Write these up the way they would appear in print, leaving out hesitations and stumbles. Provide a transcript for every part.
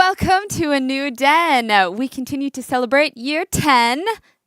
Welcome to a new den. We continue to celebrate year 10.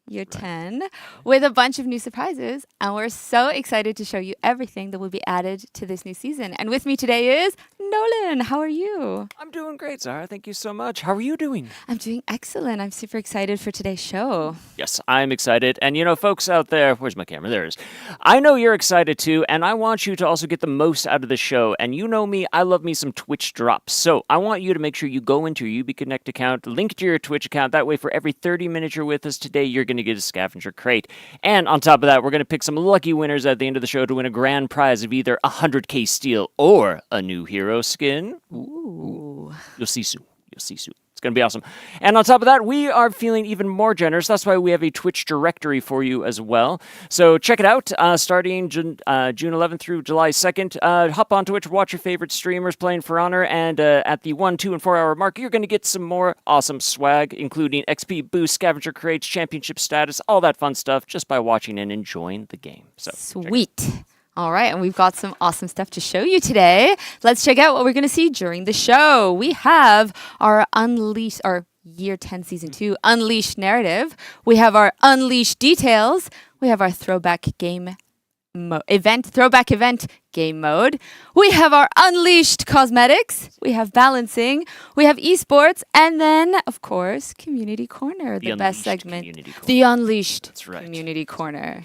Year 10 with a bunch of new surprises, and we're so excited to show you everything that will be added to this new season. And with me today is Nolan. How are you? I'm doing great, Zara. Thank you so much. How are you doing? I'm doing excellent. I'm super excited for today's show. Yes, I'm excited. And you know, folks out there, where's my camera? There it is. I know you're excited too, and I want you to also get the most out of the show. And you know me, I love me some Twitch drops. So I want you to make sure you go into your UbiConnect account, link to your Twitch account. That way, for every 30 minutes you're with us today, you're going to get a scavenger crate. And on top of that, we're going to pick some lucky winners at the end of the show to win a grand prize of either 100k steel or a new hero skin. Ooh. You'll see soon. You'll see soon. It's going to be awesome. And on top of that, we are feeling even more generous. That's why we have a Twitch directory for you as well. So check it out. Starting June 11th through July 2nd. Hop on Twitch, watch your favorite streamers playing For Honor. And at the 1, 2, and 4 hour mark, you're going to get some more awesome swag, including XP boost, scavenger crates, championship status, all that fun stuff just by watching and enjoying the game. So sweet. All right, and we've got some awesome stuff to show you today. Let's check out what we're going to see during the show. We have our Year 10 Season 2 Unleashed narrative. We have our Unleashed details. We have our throwback event game mode. We have our Unleashed cosmetics. We have balancing. We have esports. And then, of course, Community Corner, the best segment. The Unleashed That's right. Community Corner.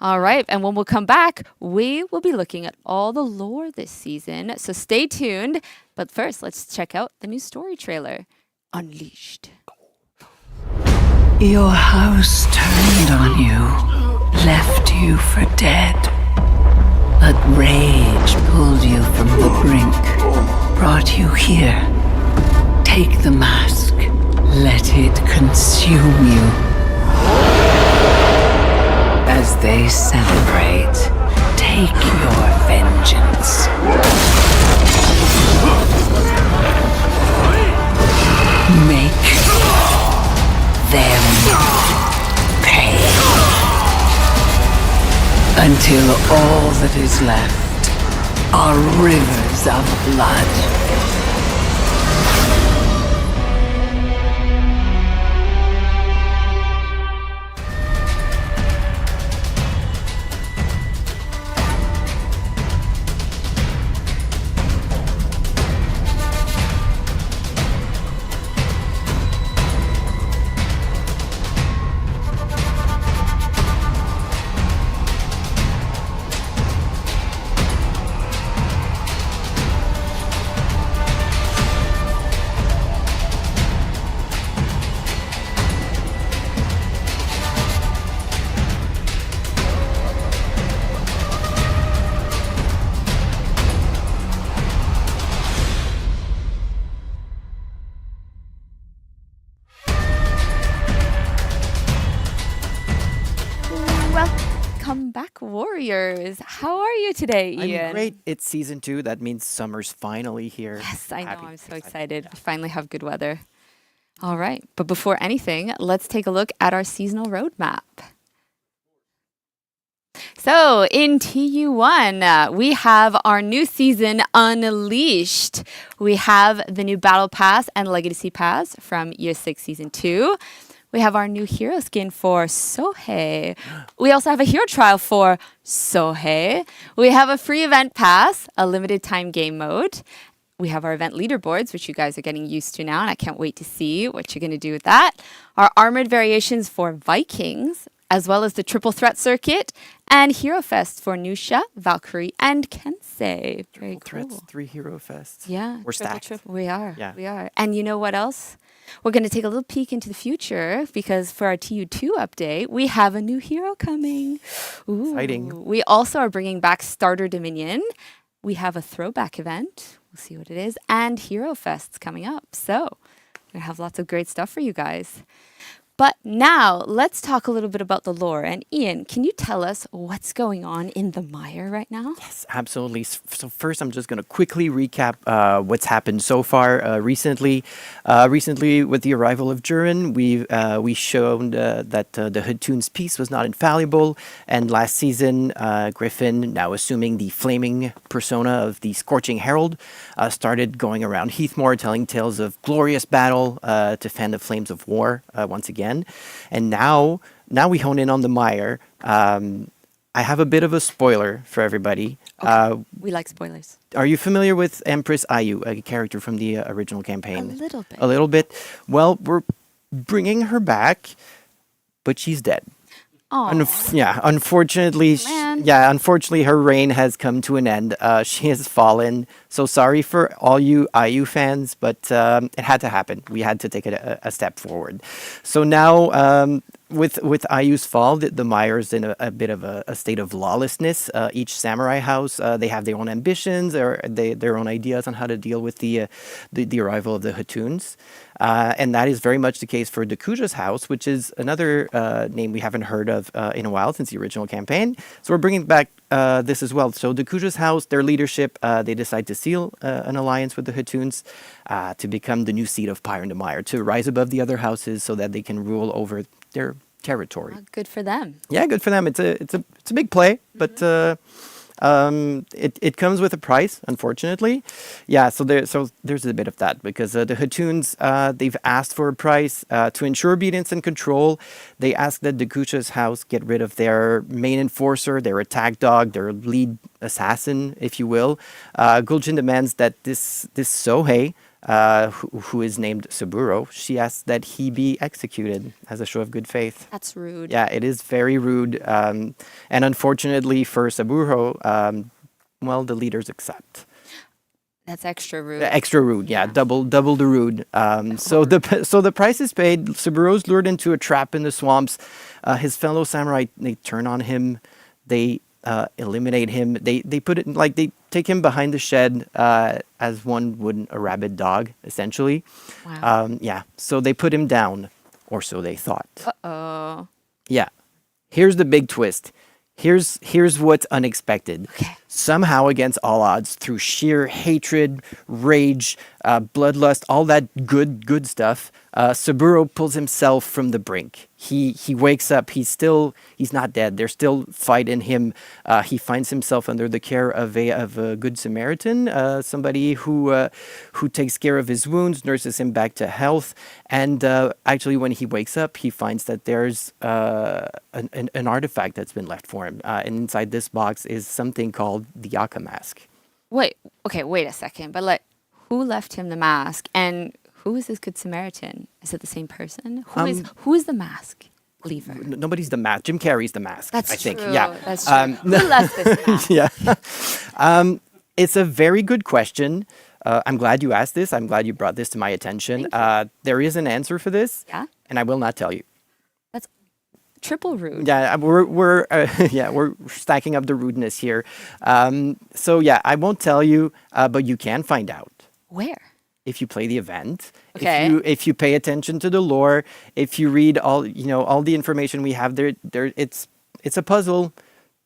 All right, and when we'll come back, we will be looking at all the lore this season, so stay tuned. But first, let's check out the new story trailer, Unleashed. Your house turned on you, left you for dead. But rage pulled you from the brink, brought you here. Take the mask, let it consume you. As they celebrate, take your vengeance. Make them pay. Until all that is left are rivers of blood. Welcome back, Warriors. How are you today, Ian? I'm great. It's season 2. That means summer's finally here. Yes, I know. I'm so excited. We finally have good weather. All right. But before anything, let's take a look at our seasonal roadmap. So in TU1, we have our new season Unleashed. We have the new Battle Pass and Legacy Pass from Year 6 Season 2. We have our new hero skin for Sohei. We also have a hero trial for Sohei. We have a free event pass, a limited time game mode. We have our event leaderboards, which you guys are getting used to now, and I can't wait to see what you're going to do with that. Our armored variations for Vikings, as well as the triple threat circuit, and Hero Fest for Nusha, Valkyrie, and Kensei. Very cool. Threats, 3 hero fests. Yeah. We're stacked. We are. Yeah. We are. And you know what else? We're going to take a little peek into the future because for our TU2 update, we have a new hero coming. Ooh. Exciting. We also are bringing back Starter Dominion. We have a throwback event. We'll see what it is. And Hero Fests coming up. So we're going to have lots of great stuff for you guys. But now let's talk a little bit about the lore. And Ian, can you tell us what's going on in the mire right now? Yes, absolutely. So first, I'm just going to quickly recap what's happened so far recently. Recently, with the arrival of Durin, we showed that the Hatoon's peace was not infallible. And last season, Griffin, now assuming the flaming persona of the Scorching Herald, started going around Heathmoor telling tales of glorious battle to fan the flames of war once again. And now we hone in on the mire. I have a bit of a spoiler for everybody. We like spoilers. Are you familiar with Empress Ayu, a character from the original campaign? A little bit. A little bit. Well, we're bringing her back, but she's dead. Oh, Unfortunately, Man. unfortunately, her reign has come to an end. She has fallen. So sorry for all you IU fans, but it had to happen. We had to take a step forward. So now, with IU's fall, the Mire's in a bit of a state of lawlessness. Each samurai house, they have their own ambitions or their own ideas on how to deal with the arrival of the Hatoons. And that is very much the case for Dakuja's house, which is another name we haven't heard of in a while since the original campaign. So we're bringing back this as well. So Dakuja's house, their leadership, they decide to seal an alliance with the Hatoons to become the new seat of Pyre and the Mire, to rise above the other houses so that they can rule over their territory. good for them. Yeah, good for them. It's a big play, but it comes with a price, unfortunately. Yeah, so there's a bit of that because the Hatoons, they've asked for a price to ensure obedience and control. They ask that Dakuja's house get rid of their main enforcer, their attack dog, their lead assassin, if you will. Gul'jin demands that this Sohei, who is named Saburo, she asks that he be executed as a show of good faith. That's rude. Yeah, it is very rude. And unfortunately for Saburo, well, the leaders accept. That's extra rude. Extra rude, yeah, double the rude. So the price is paid. Saburo's lured into a trap in the swamps. His fellow samurai, they turn on him. They eliminate him. They put it like they take him behind the shed as one would a rabid dog, essentially. Wow. Yeah, so they put him down, or so they thought. Uh-oh. Yeah. Here's the big twist. Here's what's unexpected. Okay. Somehow, against all odds, through sheer hatred, rage, bloodlust, all that good stuff, Saburo pulls himself from the brink. He wakes up. He's not dead. There's still fight in him. He finds himself under the care of a good Samaritan, somebody who takes care of his wounds, nurses him back to health. And actually, when he wakes up, he finds that there's an artifact that's been left for him. And inside this box is something called the Yaka mask. Wait a second. But who left him the mask? And who is this good Samaritan? Is it the same person? Who is the mask leaver? Nobody's the mask. Jim Carrey's the mask. That's I think. true. Yeah. That's true. Who left this mask? Yeah. It's a very good question. I'm glad you asked this. I'm glad you brought this to my attention. There is an answer for this. Yeah? And I will not tell you. That's triple rude. Yeah, we're stacking up the rudeness here. So yeah, I won't tell you, but you can find out Where? if you play the event. Okay. If you pay attention to the lore, if you read all the information we have there, it's a puzzle.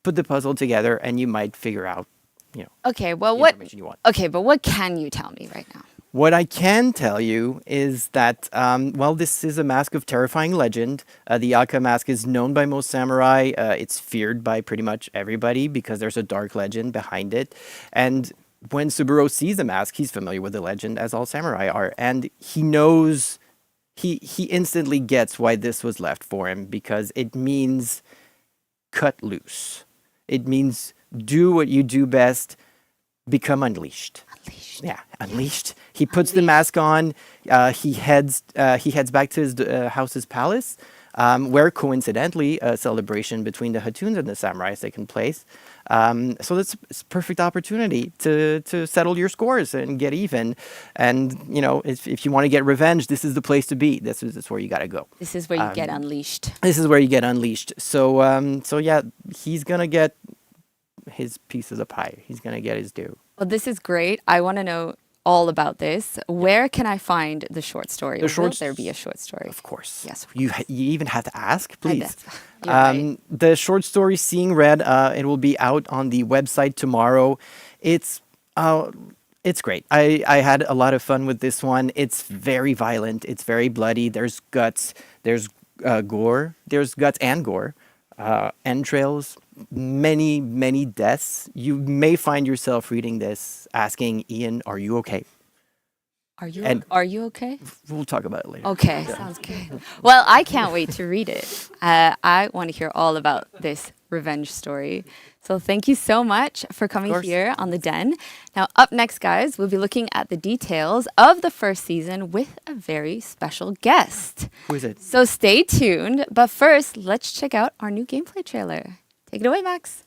Put the puzzle together, and you might figure out, Okay, well, the what? information you want. Okay, but what can you tell me right now? What I can tell you is that, this is a mask of terrifying legend. The Yaka mask is known by most samurai. It's feared by pretty much everybody because there's a dark legend behind it. And when Saburo sees the mask, he's familiar with the legend, as all samurai are. And he knows, he instantly gets why this was left for him, because it means cut loose. It means do what you do best, become unleashed. Unleashed. Yeah, unleashed. He puts the mask on. He heads back to his house's palace, where coincidentally a celebration between the Hatoons and the samurai is taking place. So that's a perfect opportunity to settle your scores and get even. And if you want to get revenge, this is the place to be. This is where you got to go. This is where you get unleashed. This is where you get unleashed. So yeah, he's gonna get his piece of the pie. He's gonna get his due. Well, this is great. I want to know all about this. Where can I find the short story? Will there be a short story? Of course. Yes. You even have to ask, please. You're right. The short story Seeing Red, it will be out on the website tomorrow. It's great. I had a lot of fun with this one. It's very violent. It's very bloody. There's guts. There's gore. There's guts and gore. Entrails. Many deaths. You may find yourself reading this asking, Ian, are you okay? Are you okay? We'll talk about it later. Okay, sounds good. Well, I can't wait to read it. I want to hear all about this revenge story. So thank you so much for coming here on The Den. Now, up next, guys, we'll be looking at the details of the first season with a very special guest. Who is it? So stay tuned. But first, let's check out our new gameplay trailer. Take it away, Max.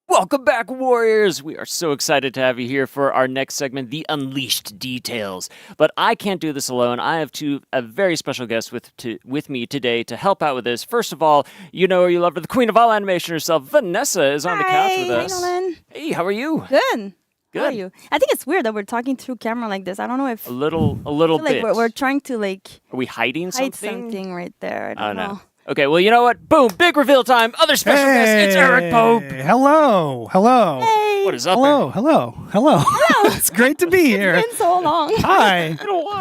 Welcome back, Warriors! We are so excited to have you here for our next segment, The Unleashed Details. But I can't do this alone. I have a very special guests with me today to help out with this. First of all, you know her, you love her, the queen of all animation herself, Vanessa, is on the couch with us. Hi, Nolan. Hey, how are you? Good. Good. How are you? I think it's weird that we're talking through camera like this. I don't know if A little I feel bit. like we're trying to like Are we hiding hide something? something right there. I don't know. Okay, well, you know what? Boom, big reveal time. Other special guest, it's Eric Pope. Hello. Hey. What is up, Hello. It's great to be here. It's been so long. Hi.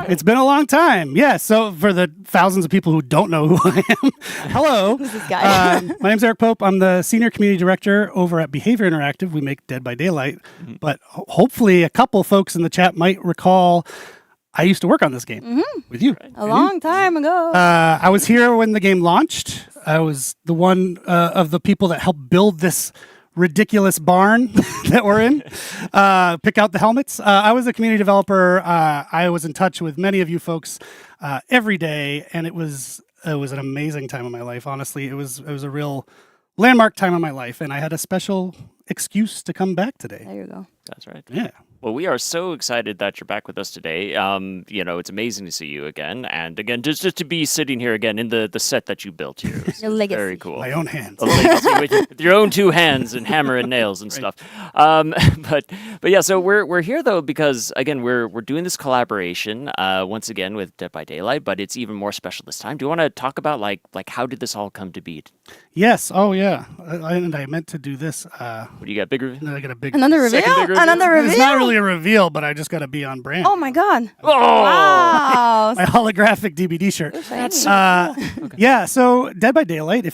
It's been a long time. Yeah, so for the thousands of people who don't know who I am, hello. Who's this guy? My name's Eric Pope. I'm the Senior Community Director over at Behavior Interactive. We make Dead by Daylight. But hopefully a couple folks in the chat might recall I used to work on this game with you. A long time ago. I was here when the game launched. I was the one of the people that helped build this ridiculous barn that we're in, pick out the helmets. I was a community developer. I was in touch with many of you folks every day, and it was an amazing time of my life. Honestly, it was a real landmark time of my life, and I had a special excuse to come back today. There you go. That's right. Yeah. Well, we are so excited that you're back with us today. It's amazing to see you again. And again, just to be sitting here again in the set that you built here. It was Your legacy. very cool. My own hands. A legacy with your own two hands and hammer and nails and stuff. But yeah, so we're here though because again we're doing this collaboration once again with Dead by Daylight, but it's even more special this time. Do you want to talk about like how did this all come to be? Yes. Oh, yeah. I meant to do this. What do you got? Big review? I got a big. Another reveal? Second big reveal? Another reveal? It's not really a reveal, but I just got to be on brand. Oh my god. Oh, Wow. My holographic DVD shirt. That's Yeah. So Dead by Daylight.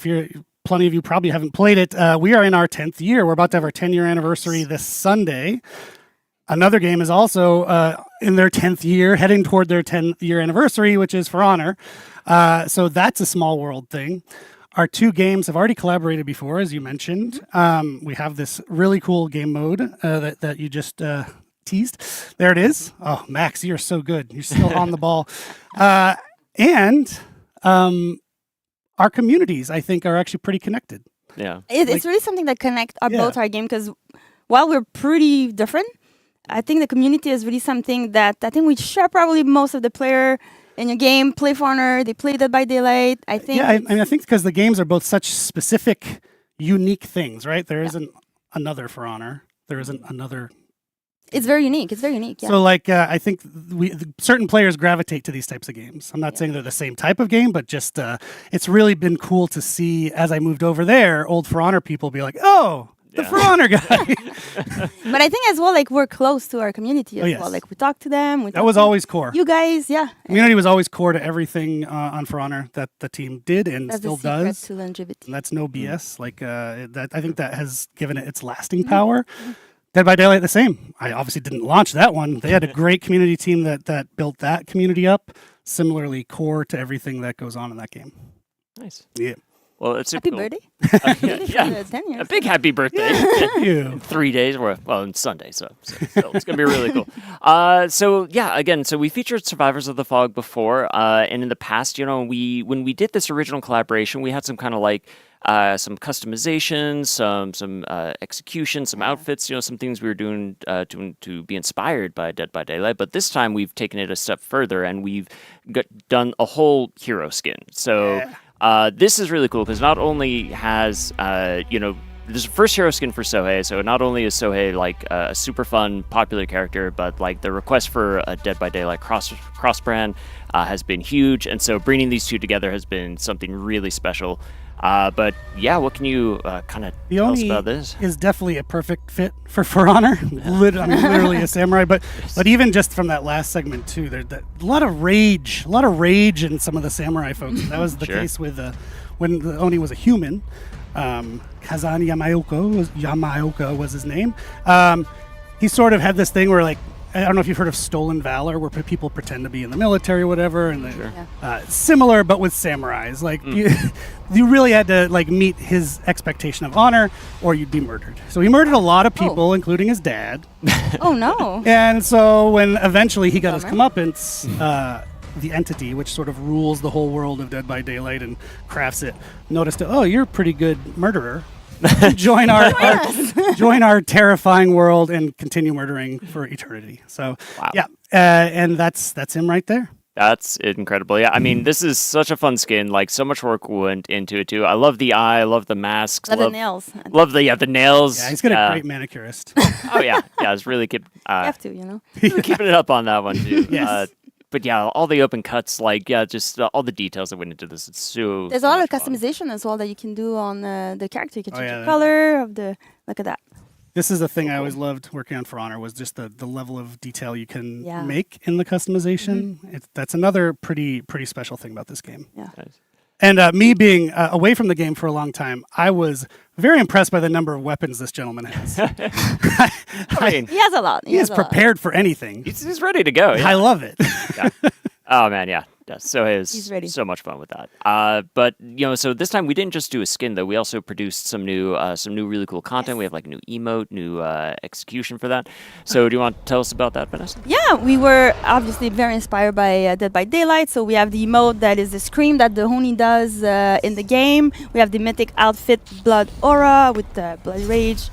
Plenty of you probably haven't played it. We are in our 10th year. We're about to have our 10-year anniversary this Sunday. Another game is also in their 10th year, heading toward their 10th-year anniversary, which is For Honor. So that's a small world thing. Our two games have already collaborated before, as you mentioned. We have this really cool game mode that you just teased. There it is. Oh, Max, you're so good. You're still on the ball. And our communities, I think, are actually pretty connected. yeah. It's really something that connects both Yeah. our game because while we're pretty different, I think the community is really something that I think we share probably most of the player in your game play For Honor, they play Dead by Daylight. I think Yeah, I think because the games are both such specific, unique things, right? There isn't another For Honor. There isn't another. it's very unique. It's very unique. Yeah. So, I think certain players gravitate to these types of games. I'm not saying they're the same type of game, but just it's really been cool to see as I moved over there, old For Honor people be like, oh, the Yeah. For Honor guy. But I think as well, like we're close to our community as yes. well. Like we talk to them. That was always core. you guys. Yeah. Community was always core to everything on For Honor that the team did and That's still the secret does. to longevity. And that's no BS. That I think that has given it its lasting power. Dead by Daylight, the same. I obviously didn't launch that one. They had a great community team that built that community up. Similarly, core to everything that goes on in that game. Nice. Yeah. Well, it's Happy super cool. birthday. Yeah. 10 years. A big happy birthday. You. 3 days, well, on Sunday, so it's going to be really cool. So we featured Survivors of the Fog before, and in the past, when we did this original collaboration, we had some kind of some customization, some execution, some outfits, some things we were doing to be inspired by Dead by Daylight. But this time we've taken it a step further and we've done a whole hero skin. So this is really cool because not only has this is the first hero skin for Sohei, so not only is Sohei a super fun, popular character, but the request for a Dead by Daylight cross brand has been huge, and so bringing these two together has been something really special. But yeah, what can you kind of tell us about this? Is definitely a perfect fit for Honor. Literally a samurai, but even just from that last segment too, there's a lot of rage in some of the samurai folks. That was the Sure. case with when the Oni was a human. Kazan Yamaoka was his name. He sort of had this thing where I don't know if you've heard of stolen valor, where people pretend to be in the military or whatever, and similar, but with samurais. You really had to meet his expectation of honor, or you'd be murdered. So he murdered a lot of people, including his dad. Oh no. And so when eventually he got his comeuppance, the entity, which sort of rules the whole world of Dead by Daylight and crafts it, noticed, oh, you're a pretty good murderer. join our terrifying world and continue murdering for eternity. So and that's him right there. That's incredible. Yeah, I mean, this is such a fun skin. So much work went into it too. I love the eye. I love the masks. Love the nails. Love the nails. Yeah, he's got a great manicurist. Oh yeah, it's really keep You have to, really keeping it up on that one too. Yes. But yeah, all the open cuts, just all the details that went into this. It's so. There's a lot of customization as well that you can do on the character. You can change the color of the. Look at that. This is the thing I always loved working on For Honor was just the level of detail you can Yeah. make in the customization. That's another pretty special thing about this game. Yeah. Nice. And me being away from the game for a long time, I was very impressed by the number of weapons this gentleman has. I mean, He has a lot. He is prepared for anything. he's ready to go. Yeah. I love it. Yeah. Oh man, yeah. So He's ready. so much fun with that. But so this time we didn't just do a skin though. We also produced some new really cool content. We have new emote, new execution for that. So do you want to tell us about that, Vanessa? Yeah, we were obviously very inspired by Dead by Daylight. So we have the emote that is the scream that the Oni does in the game. We have the mythic outfit Blood Aura with the Blood Rage.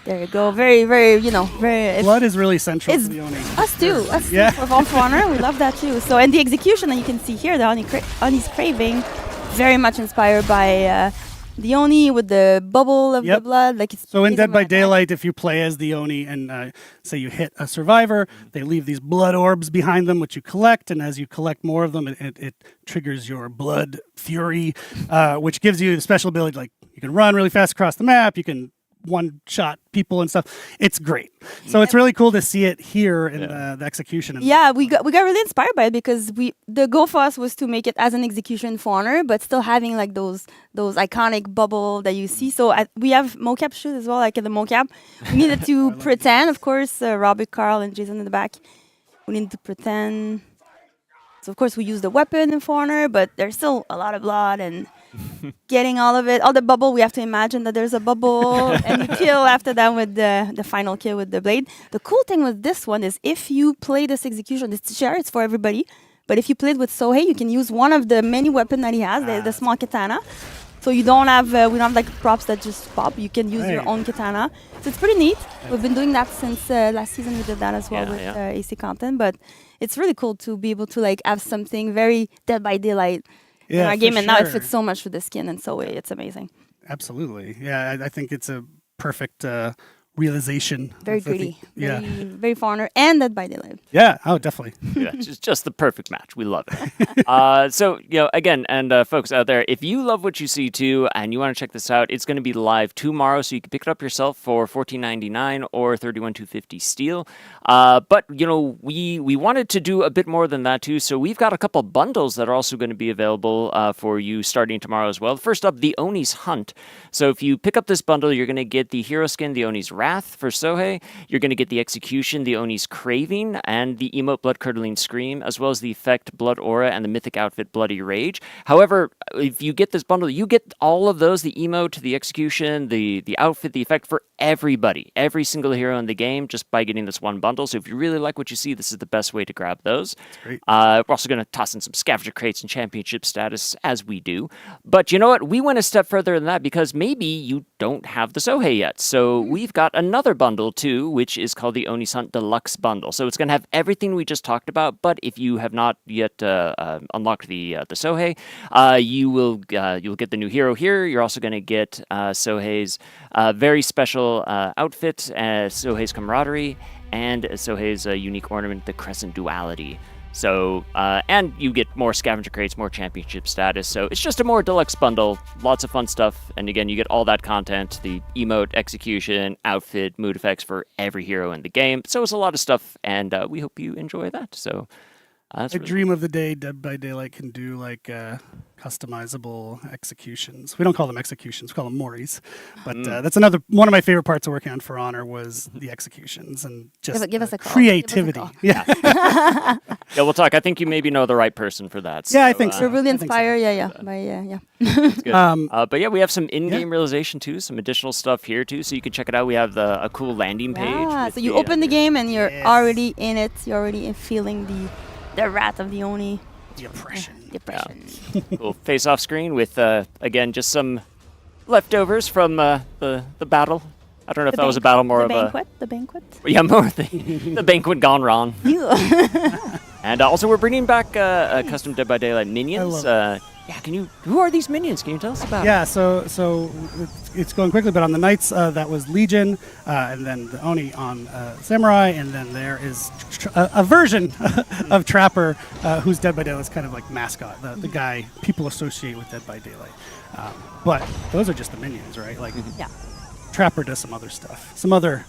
There you go. Very, very, very. Blood is really central It's to the Oni. us too. Us Yeah. too. For Honor, we love that too. So, and the execution that you can see here, the Oni's craving, very much inspired by the Oni with the bubble of the Yep. blood. Like it's So in based Dead on by that. Daylight, if you play as the Oni and say you hit a survivor, they leave these blood orbs behind them, which you collect. And as you collect more of them, it triggers your blood fury, which gives you the special ability, like you can run really fast across the map. You can one-shot people and stuff. It's great. So it's really cool to see it here in the execution. Yeah, we got really inspired by it because the goal for us was to make it as an execution for Honor, but still having like those iconic bubble that you see. So we have mocap shoot as well, like in the mocap. We needed to pretend, of course, Robert, Carl, and Jason in the back. We needed to pretend. So of course we use the weapon in For Honor, but there's still a lot of blood and getting all of it, all the bubble. We have to imagine that there's a bubble and you kill after that with the final kill with the blade. The cool thing with this one is if you play this execution, it's share, it's for everybody. But if you played with Sohei, you can use one of the many weapons that he has, the small katana. So you don't have, we don't have like props that just pop. You can use your own katana. So it's pretty neat. We've been doing that since last season. We did that as well with AC content. But it's really cool to be able to like have something very Dead by Daylight in our game. And now it fits so much with the skin and so it's amazing. Absolutely. Yeah, I think it's a perfect realization. Very gritty. Very For Honor and Dead by Daylight. Yeah, oh, definitely. Yeah, it's just the perfect match. We love it. So, again, and folks out there, if you love what you see too, and you want to check this out, it's going to be live tomorrow, so you can pick it up yourself for $14.99 or $31,250 steel. But we wanted to do a bit more than that too, so we've got a couple bundles that are also going to be available for you starting tomorrow as well. First up, the Oni's Hunt. So if you pick up this bundle, you're going to get the hero skin, the Oni's Wrath for Sohei. You're going to get the execution, the Oni's Craving, and the emote Blood Curdling Scream, as well as the effect Blood Aura and the mythic outfit Bloody Rage. However, if you get this bundle, you get all of those, the emote, the execution, the outfit, the effect for everybody, every single hero in the game, just by getting this one bundle. So if you really like what you see, this is the best way to grab those. Great. We're also going to toss in some scavenger crates and championship status, as we do. But you know what? We went a step further than that because maybe you don't have the Sohei yet. So we've got another bundle too, which is called the Oni's Hunt Deluxe Bundle. So it's going to have everything we just talked about, but if you have not yet unlocked the Sohei, you'll get the new hero here. You're also going to get Sohei's very special outfit, Sohei's Camaraderie, and Sohei's unique ornament, the Crescent Duality. So, and you get more scavenger crates, more championship status. So it's just a more deluxe bundle. Lots of fun stuff. And again, you get all that content, the emote, execution, outfit, mood effects for every hero in the game. So it's a lot of stuff, and we hope you enjoy that. So that's I really dream of the day Dead by Daylight can do like customizable executions. We don't call them executions, we call them moris. But that's another one of my favorite parts of working on For Honor was the executions and just Give us a call. creativity. Give us a call. Yeah. Yeah, we'll talk. I think you maybe know the right person for that. Yeah, I think so. We're really I think so. inspired. Yeah. It's good. But yeah, we have some in-game realization too, some additional stuff here too, so you can check it out. We have a cool landing page. Yeah, with so you the, open the game and you're already in it. You're already feeling the wrath of the Oni. The oppression. Depression. Cool face-off screen with again just some leftovers from the battle. I don't know if that was a battle, more of The banquet. yeah, more the banquet gone wrong. And also we're bringing back custom Dead by Daylight minions. Who are these minions? Can you tell us about? Yeah, so it's going quickly, but on the Knights that was Legion, and then the Oni on Samurai, and then there is a version of Trapper, who's Dead by Daylight's kind of like mascot, the guy people associate with Dead by Daylight. But those are just the minions, right? Like, Trapper does some other stuff, some other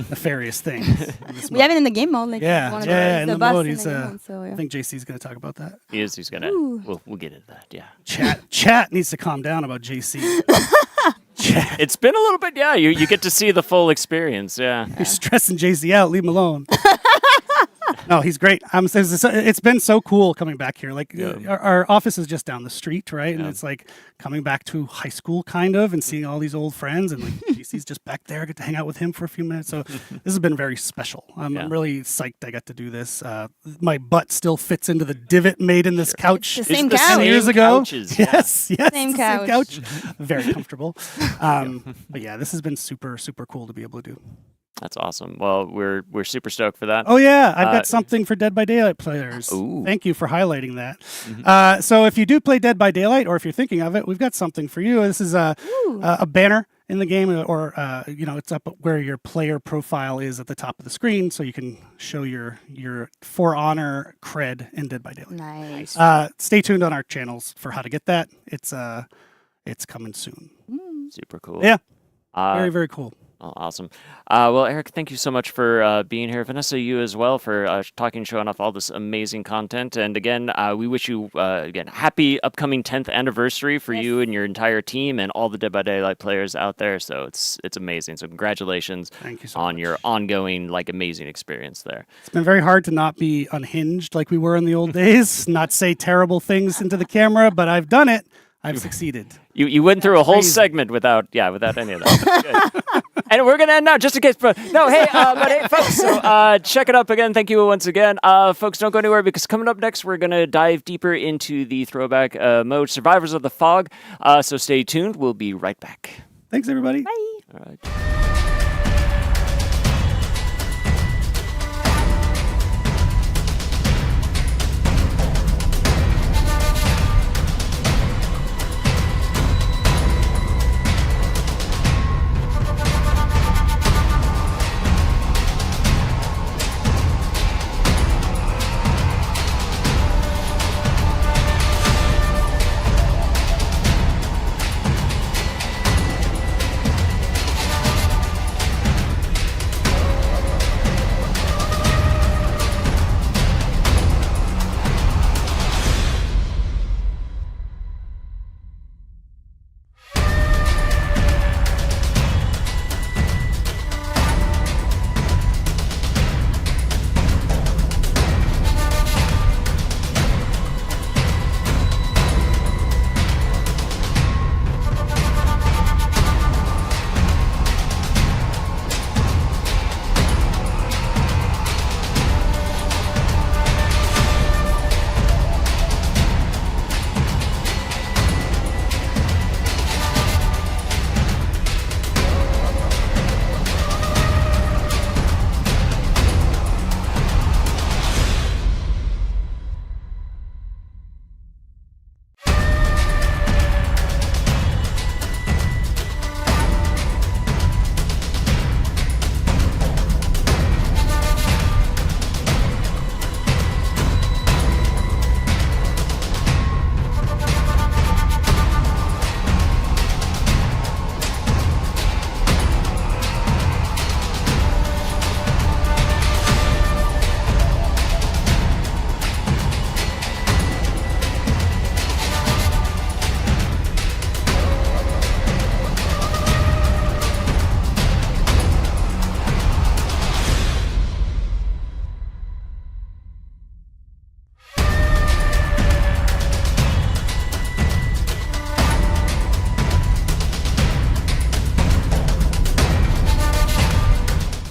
nefarious things. We have it in the game mode. Like in the mode. He's, mode, so, I think JC's going to talk about that. He is. He's gonna. We'll get into that. Yeah. Chat needs to calm down about JC. It's been a little bit. Yeah. You get to see the full experience. Yeah. You're stressing JC out. Leave him alone. No, he's great. It's been so cool coming back here. Like our office is just down the street, right? And it's like coming back to high school kind of and seeing all these old friends and like GC's just back there. I get to hang out with him for a few minutes. So this has been very special. I'm really psyched I got to do this. My butt still fits into the divot made in this couch. The same the couch. same Years ago. couches, Yes. Same the couch. Very comfortable. But yeah, this has been super, super cool to be able to do. That's awesome. Well, we're super stoked for that. Oh yeah, I've got something for Dead by Daylight players. Ooh. Thank you for highlighting that. So if you do play Dead by Daylight, or if you're thinking of it, we've got something for you. This is a banner in the game, or it's up where your player profile is at the top of the screen, so you can show your For Honor cred in Dead by Daylight. Nice. Stay tuned on our channels for how to get that. It's coming soon. Super cool. Yeah, very, very cool. Oh, awesome. Well, Eric, thank you so much for being here. Vanessa, you as well for talking and showing off all this amazing content. And again, we wish you, happy upcoming 10th anniversary for you and your entire team and all the Dead by Daylight players out there. So it's amazing. So congratulations Thank you so on much. your ongoing, amazing experience there. It's been very hard to not be unhinged like we were in the old days, not say terrible things into the camera, but I've done it. I've succeeded. You went through a whole crazy. segment without any of that. Good. And we're going to end now, just in case. But hey, folks, so check it up again. Thank you once again. Folks, don't go anywhere, because coming up next, we're going to dive deeper into the throwback mode, Survivors of the Fog. So stay tuned. We'll be right back. Thanks, everybody. Bye. All right.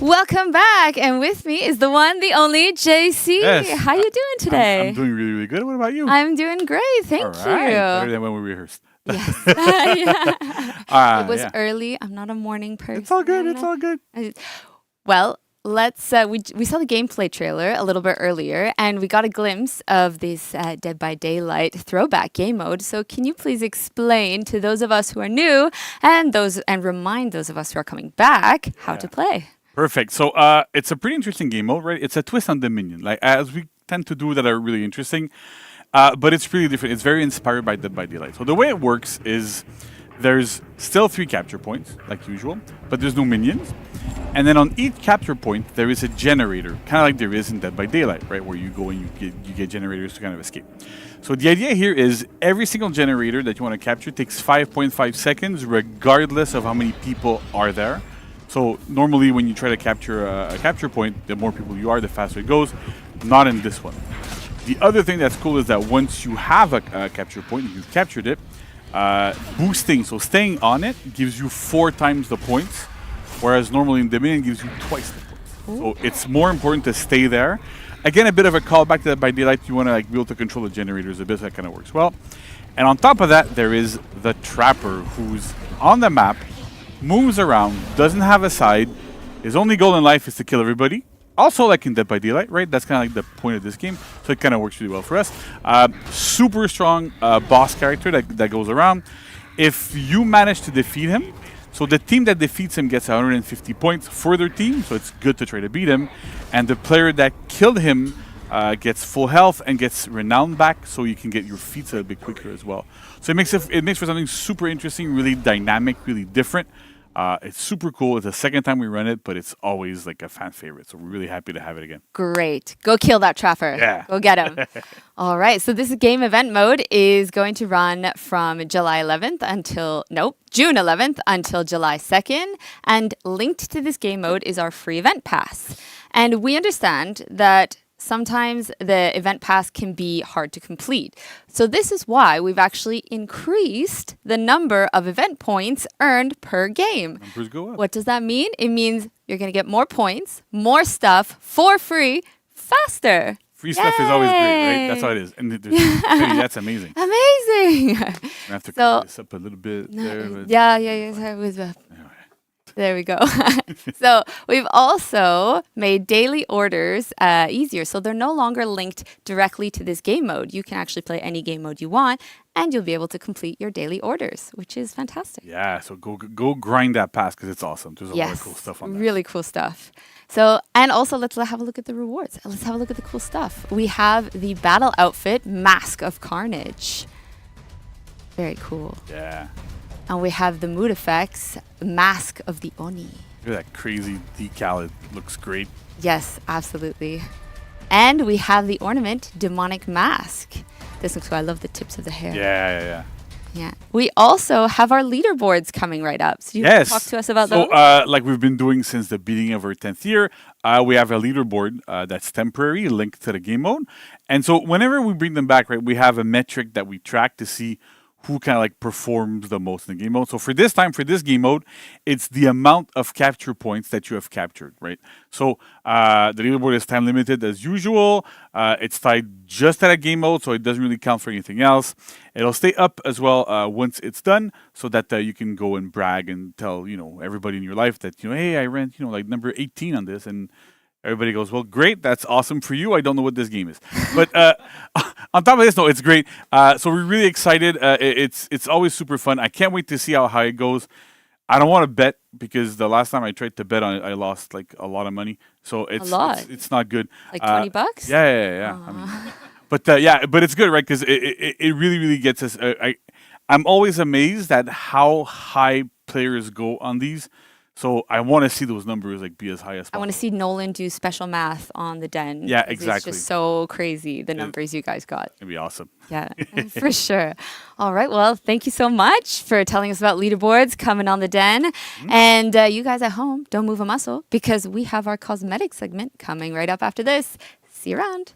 Welcome back, and with me is the one, the only JC. Yes. How you doing today? I'm doing really, really good. What about you? I'm doing great, thank All right. Better you. than when we rehearsed. Yes. Yeah. It was yeah. early. I'm not a morning person. It's all good. It's all good. Well, let's. We saw the gameplay trailer a little bit earlier, and we got a glimpse of this Dead by Daylight throwback game mode. So, can you please explain to those of us who are new and remind those of us who are coming back how to play? Perfect. So it's a pretty interesting game mode, right? It's a twist on Dominion, like as we tend to do that are really interesting. But it's really different. It's very inspired by Dead by Daylight. So the way it works is there's still 3 capture points, like usual, but there's no minions. And then on each capture point, there is a generator, kind of like there is in Dead by Daylight, right? Where you go and you get generators to kind of escape. So the idea here is every single generator that you want to capture takes 5.5 seconds, regardless of how many people are there. So normally when you try to capture a capture point, the more people you are, the faster it goes. not in this one. The other thing that's cool is that once you have a capture point, you've captured it, boosting, so staying on it, gives you 4 times the points, whereas normally in Dominion gives you twice the points. So it's more important to stay there. Again, a bit of a callback to that by Daylight. You want to be able to control the generators a bit. That kind of works well. And on top of that, there is the Trapper, who's on the map, moves around, doesn't have a side. His only goal in life is to kill everybody. Also, like in Dead by Daylight, right? That's kind of like the point of this game. So it kind of works really well for us. Super strong boss character that goes around. If you manage to defeat him, so the team that defeats him gets 150 points for their team. So it's good to try to beat him. And the player that killed him gets full health and gets renown back, so you can get your feats a bit quicker as well. So it makes for something super interesting, really dynamic, really different. It's super cool. It's the second time we run it, but it's always like a fan favorite. So we're really happy to have it again. Great. Go kill that Trapper. Yeah. Go get him. All right. So this game event mode is going to run from June 11th until July 2nd. And linked to this game mode is our free event pass. And we understand that sometimes the event pass can be hard to complete. So this is why we've actually increased the number of event points earned per game. Numbers go up. What does that mean? It means you're going to get more points, more stuff for free, faster. Free stuff is always great, right? That's how it is. And that's amazing. Amazing. I have to So- clean this up a little bit there. But Yeah. It was, there we go. So we've also made daily orders easier. So they're no longer linked directly to this game mode. You can actually play any game mode you want, and you'll be able to complete your daily orders, which is fantastic. Yeah, so go grind that pass because it's awesome. There's a lot of cool stuff on that. Really cool stuff. So, and also let's have a look at the rewards. Let's have a look at the cool stuff. We have the battle outfit, Mask of Carnage. Very cool. Yeah. And we have the mood effects, Mask of the Oni. Look at that crazy decal. It looks great. Yes, absolutely. And we have the ornament, Demonic Mask. This looks cool. I love the tips of the hair. Yeah. Yeah. We also have our leaderboards coming right up. So you can talk to us about those? Like we've been doing since the beginning of our 10th year, we have a leaderboard that's temporary, linked to the game mode. And so whenever we bring them back, right, we have a metric that we track to see who kind of like performs the most in the game mode. So for this game mode, it's the amount of capture points that you have captured, right? So the leaderboard is time limited as usual. It's tied just at a game mode, so it doesn't really count for anything else. It'll stay up as well once it's done, so that you can go and brag and tell everybody in your life that hey, I ran like number 18 on this, and everybody goes, well, great, that's awesome for you. I don't know what this game is. But on top of this, no, it's great. So we're really excited. It's always super fun. I can't wait to see how high it goes. I don't want to bet because the last time I tried to bet on it, I lost like a lot of money. So it's not good. Like $20? Yeah. I mean, but it's good, right? Because it really gets us. I'm always amazed at how high players go on these. So I want to see those numbers like be as high as possible. I want to see Nolan do special math on the den. Yeah, 'cause exactly. It's just so crazy, the numbers you guys got. It'd be awesome. Yeah, for sure. All right. Well, thank you so much for telling us about leaderboards coming on the den. And you guys at home, don't move a muscle because we have our cosmetic segment coming right up after this. See you around.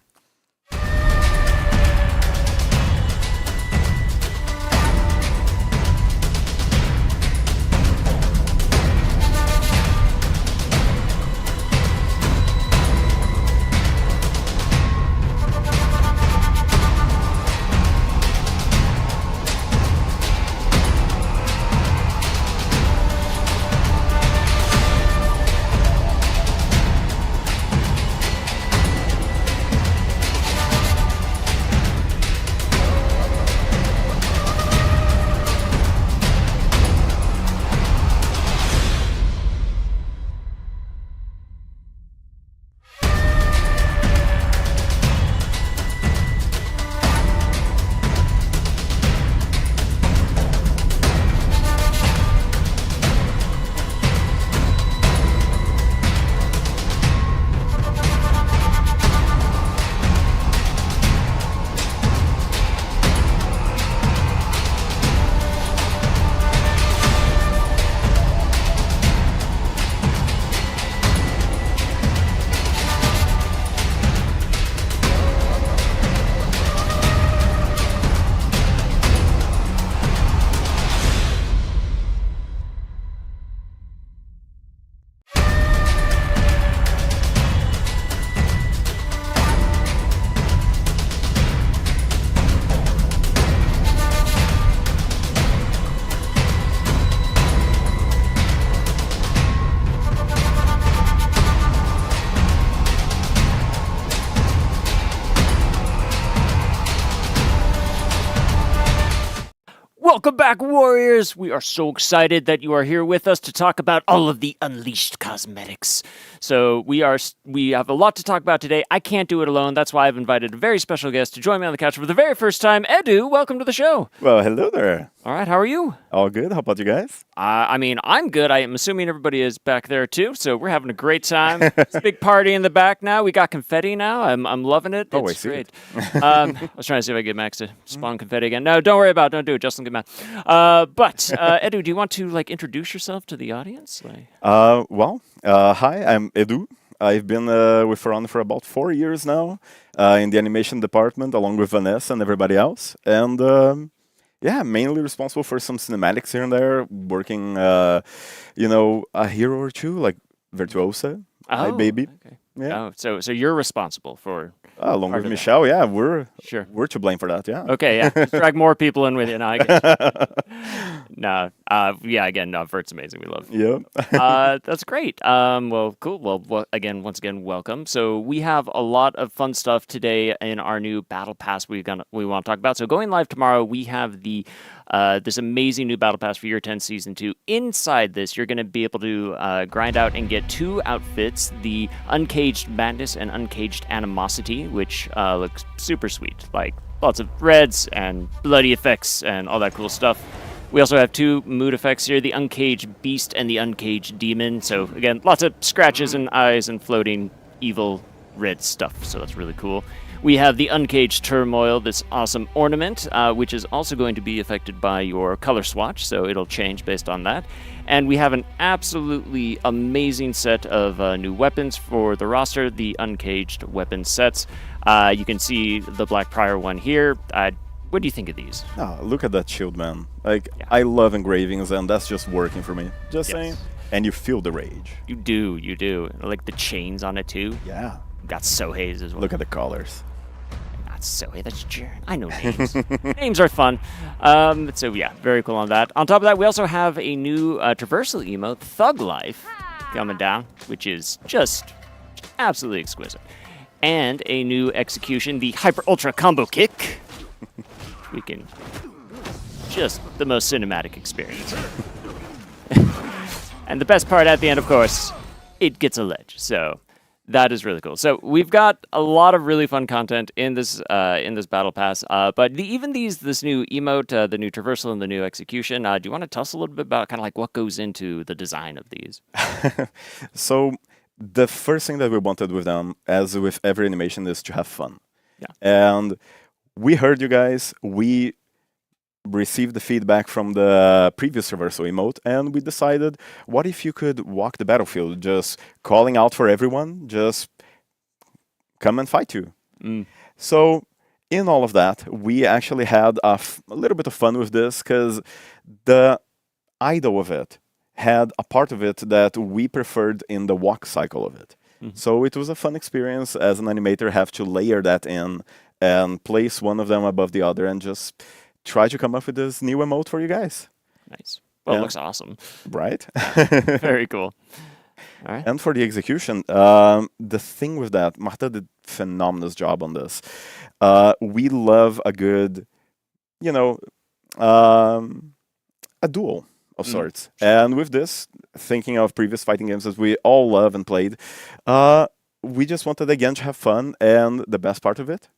Welcome back, Warriors! We are so excited that you are here with us to talk about all of the Unleashed cosmetics. So we have a lot to talk about today. I can't do it alone. That's why I've invited a very special guest to join me on the couch for the very first time. Edu, welcome to the show. Well, hello there. All right, how are you? All good. How about you guys? I mean, I'm good. I am assuming everybody is back there too. So we're having a great time. It's a big party in the back now. We got confetti now. I'm loving it. Oh, I It's see great. I was trying to see if I could get Max to spawn confetti again. No, don't worry about it. Don't do it. Justin, get mad. But Edu, do you want to introduce yourself to the audience? Hi, I'm Edu. I've been with Veron for about 4 years now in the animation department, along with Vanessa and everybody else. And mainly responsible for some cinematics here and there, working, a hero or two, like Virtuosa, Hi Baby. Okay. Yeah. Oh, so you're responsible for along part with of Michelle, yeah, we're Sure. to blame for that, yeah. Okay, yeah. Just drag more people in with you. No, I get it. No, Vert's amazing. We love Yep. That's great. Well, cool. Well, once again, welcome. So we have a lot of fun stuff today in our new Battle Pass we want to talk about. So going live tomorrow, we have the this amazing new Battle Pass for Year 10 Season 2. Inside this, you're going to be able to grind out and get 2 outfits, the Uncaged Madness and Uncaged Animosity, which looks super sweet. Like lots of reds and bloody effects and all that cool stuff. We also have 2 mood effects here, the Uncaged Beast and the Uncaged Demon. So again, lots of scratches and eyes and floating evil red stuff. So that's really cool. We have the Uncaged Turmoil, this awesome ornament, which is also going to be affected by your color swatch, so it'll change based on that. And we have an absolutely amazing set of new weapons for the roster, the Uncaged weapon sets. You can see the Black Prior one here. What do you think of these? Oh, look at that shield, man. I love engravings, and that's just working for me. Just saying. And you feel the rage. You do. Like the chains on it, too. Yeah. Got Sohei's as well. Look at the colors. Not Sohei, that's Jaren. I know names. Names are fun. So yeah, very cool on that. On top of that, we also have a new traversal emote, Thug Life, coming down, which is just absolutely exquisite. And a new execution, the Hyper Ultra Combo Kick. We can just the most cinematic experience. And the best part at the end, of course, it gets a ledge. So that is really cool. So we've got a lot of really fun content in this battle pass. But this new emote, the new traversal, and the new execution. Do you want to tell us a little bit about kind of like what goes into the design of these? So the first thing that we wanted with them, as with every animation, is to have fun. Yeah. And we heard you guys. We received the feedback from the previous traversal emote, and we decided, what if you could walk the battlefield, just calling out for everyone, just come and fight you. So in all of that, we actually had a little bit of fun with this, because the idol of it had a part of it that we preferred in the walk cycle of it. So it was a fun experience as an animator, have to layer that in and place one of them above the other and just try to come up with this new emote for you guys. Nice. Well, it looks awesome. Right? Very cool. All right. And for the execution, the thing with that, Marta did a phenomenal job on this. We love a good, a duel of sorts. And with this, thinking of previous fighting games that we all love and played, we just wanted again to have fun, and the best part of it,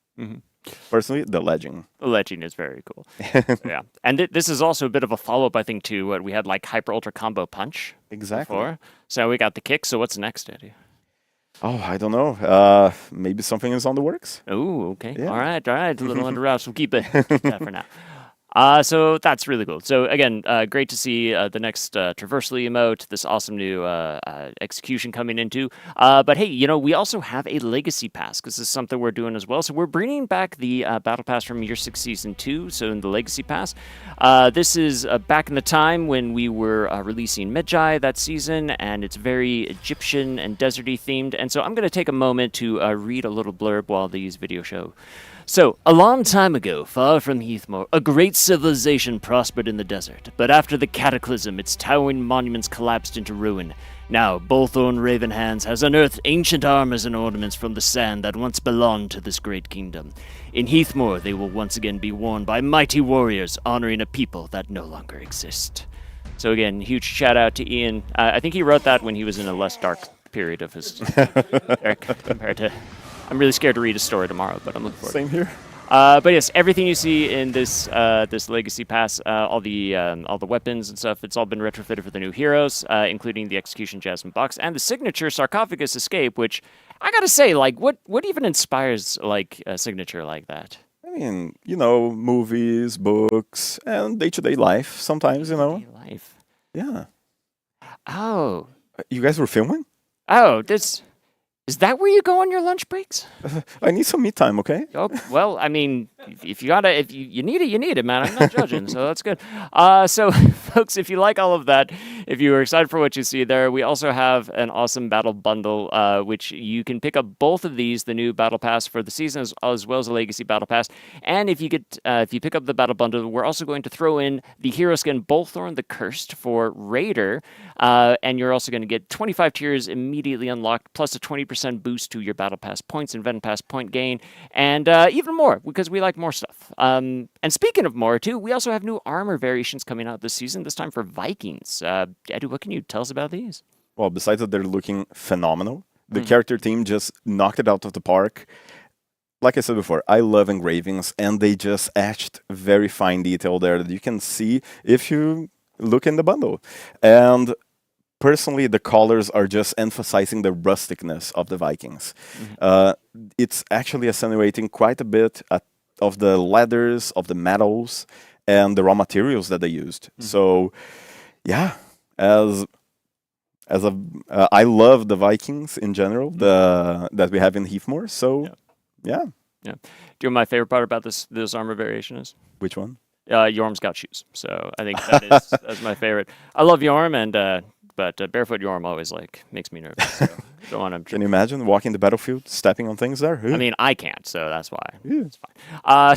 personally, the ledging. The ledging is very cool. Yeah. And this is also a bit of a follow-up, I think, to what we had like Hyper Ultra Combo Punch. Exactly. Before. So we got the kick. So what's next, Eddie? Oh, I don't know. Maybe something is on the works. Oh, okay. Yeah. All right. A little under wraps. We'll keep that for now. So that's really cool. So again, great to see the next traversal emote, this awesome new execution coming into. But hey, we also have a legacy pass, because this is something we're doing as well. So we're bringing back the battle pass from Year 6 Season 2, so in the legacy pass. This is back in the time when we were releasing Medjai that season, and it's very Egyptian and deserty themed. And so I'm going to take a moment to read a little blurb while these video show. So, a long time ago, far from Heathmoor, a great civilization prospered in the desert. But after the cataclysm, its towering monuments collapsed into ruin. Now, Bullthorn Ravenhands has unearthed ancient armors and ornaments from the sand that once belonged to this great kingdom. In Heathmoor, they will once again be worn by mighty warriors, honoring a people that no longer exist. So again, huge shout out to Ian. I think he wrote that when he was in a less dark period of his Eric, compared to... I'm really scared to read his story tomorrow, but I'm looking forward. Same here. But yes, everything you see in this this Legacy Pass, all the weapons and stuff, it's all been retrofitted for the new heroes, including the Execution Jasmine box and the signature Sarcophagus Escape. Which I gotta say, like, what even inspires like a signature like that? I mean, movies, books, and day-to-day life. Sometimes, Life. Yeah. Oh. You guys were filming? Oh, is that where you go on your lunch breaks? I need some me time, okay? Oh, well, I mean, if you need it, you need it, man. I'm not judging, so that's good. So, folks, if you like all of that, if you are excited for what you see there, we also have an awesome battle bundle, which you can pick up both of these, the new battle pass for the season as well as the Legacy battle pass. And if you pick up the battle bundle, we're also going to throw in the hero skin Bullthorn the Cursed for Raider, and you're also going to get 25 tiers immediately unlocked, plus a 20% boost to your battle pass points and event pass point gain, and even more because we like more stuff. And speaking of more too, we also have new armor variations coming out this season, this time for Vikings. Edu, what can you tell us about these? Well, besides that they're looking phenomenal, the character team just knocked it out of the park. Like I said before, I love engravings, and they just etched very fine detail there that you can see if you look in the bundle. And personally, the colors are just emphasizing the rusticness of the Vikings. It's actually accentuating quite a bit of the leathers, of the metals, and the raw materials that they used. So, yeah, I love the Vikings in general that we have in Heathmoor. So, yeah. Do you know what my favorite part about this armor variation is? Which one? Yorm's got shoes, so I think that's my favorite. I love Yorm, but barefoot Yorm always makes me nervous. So don't want to. Can you imagine walking the battlefield, stepping on things there? I mean, I can't, so that's why. It's fine.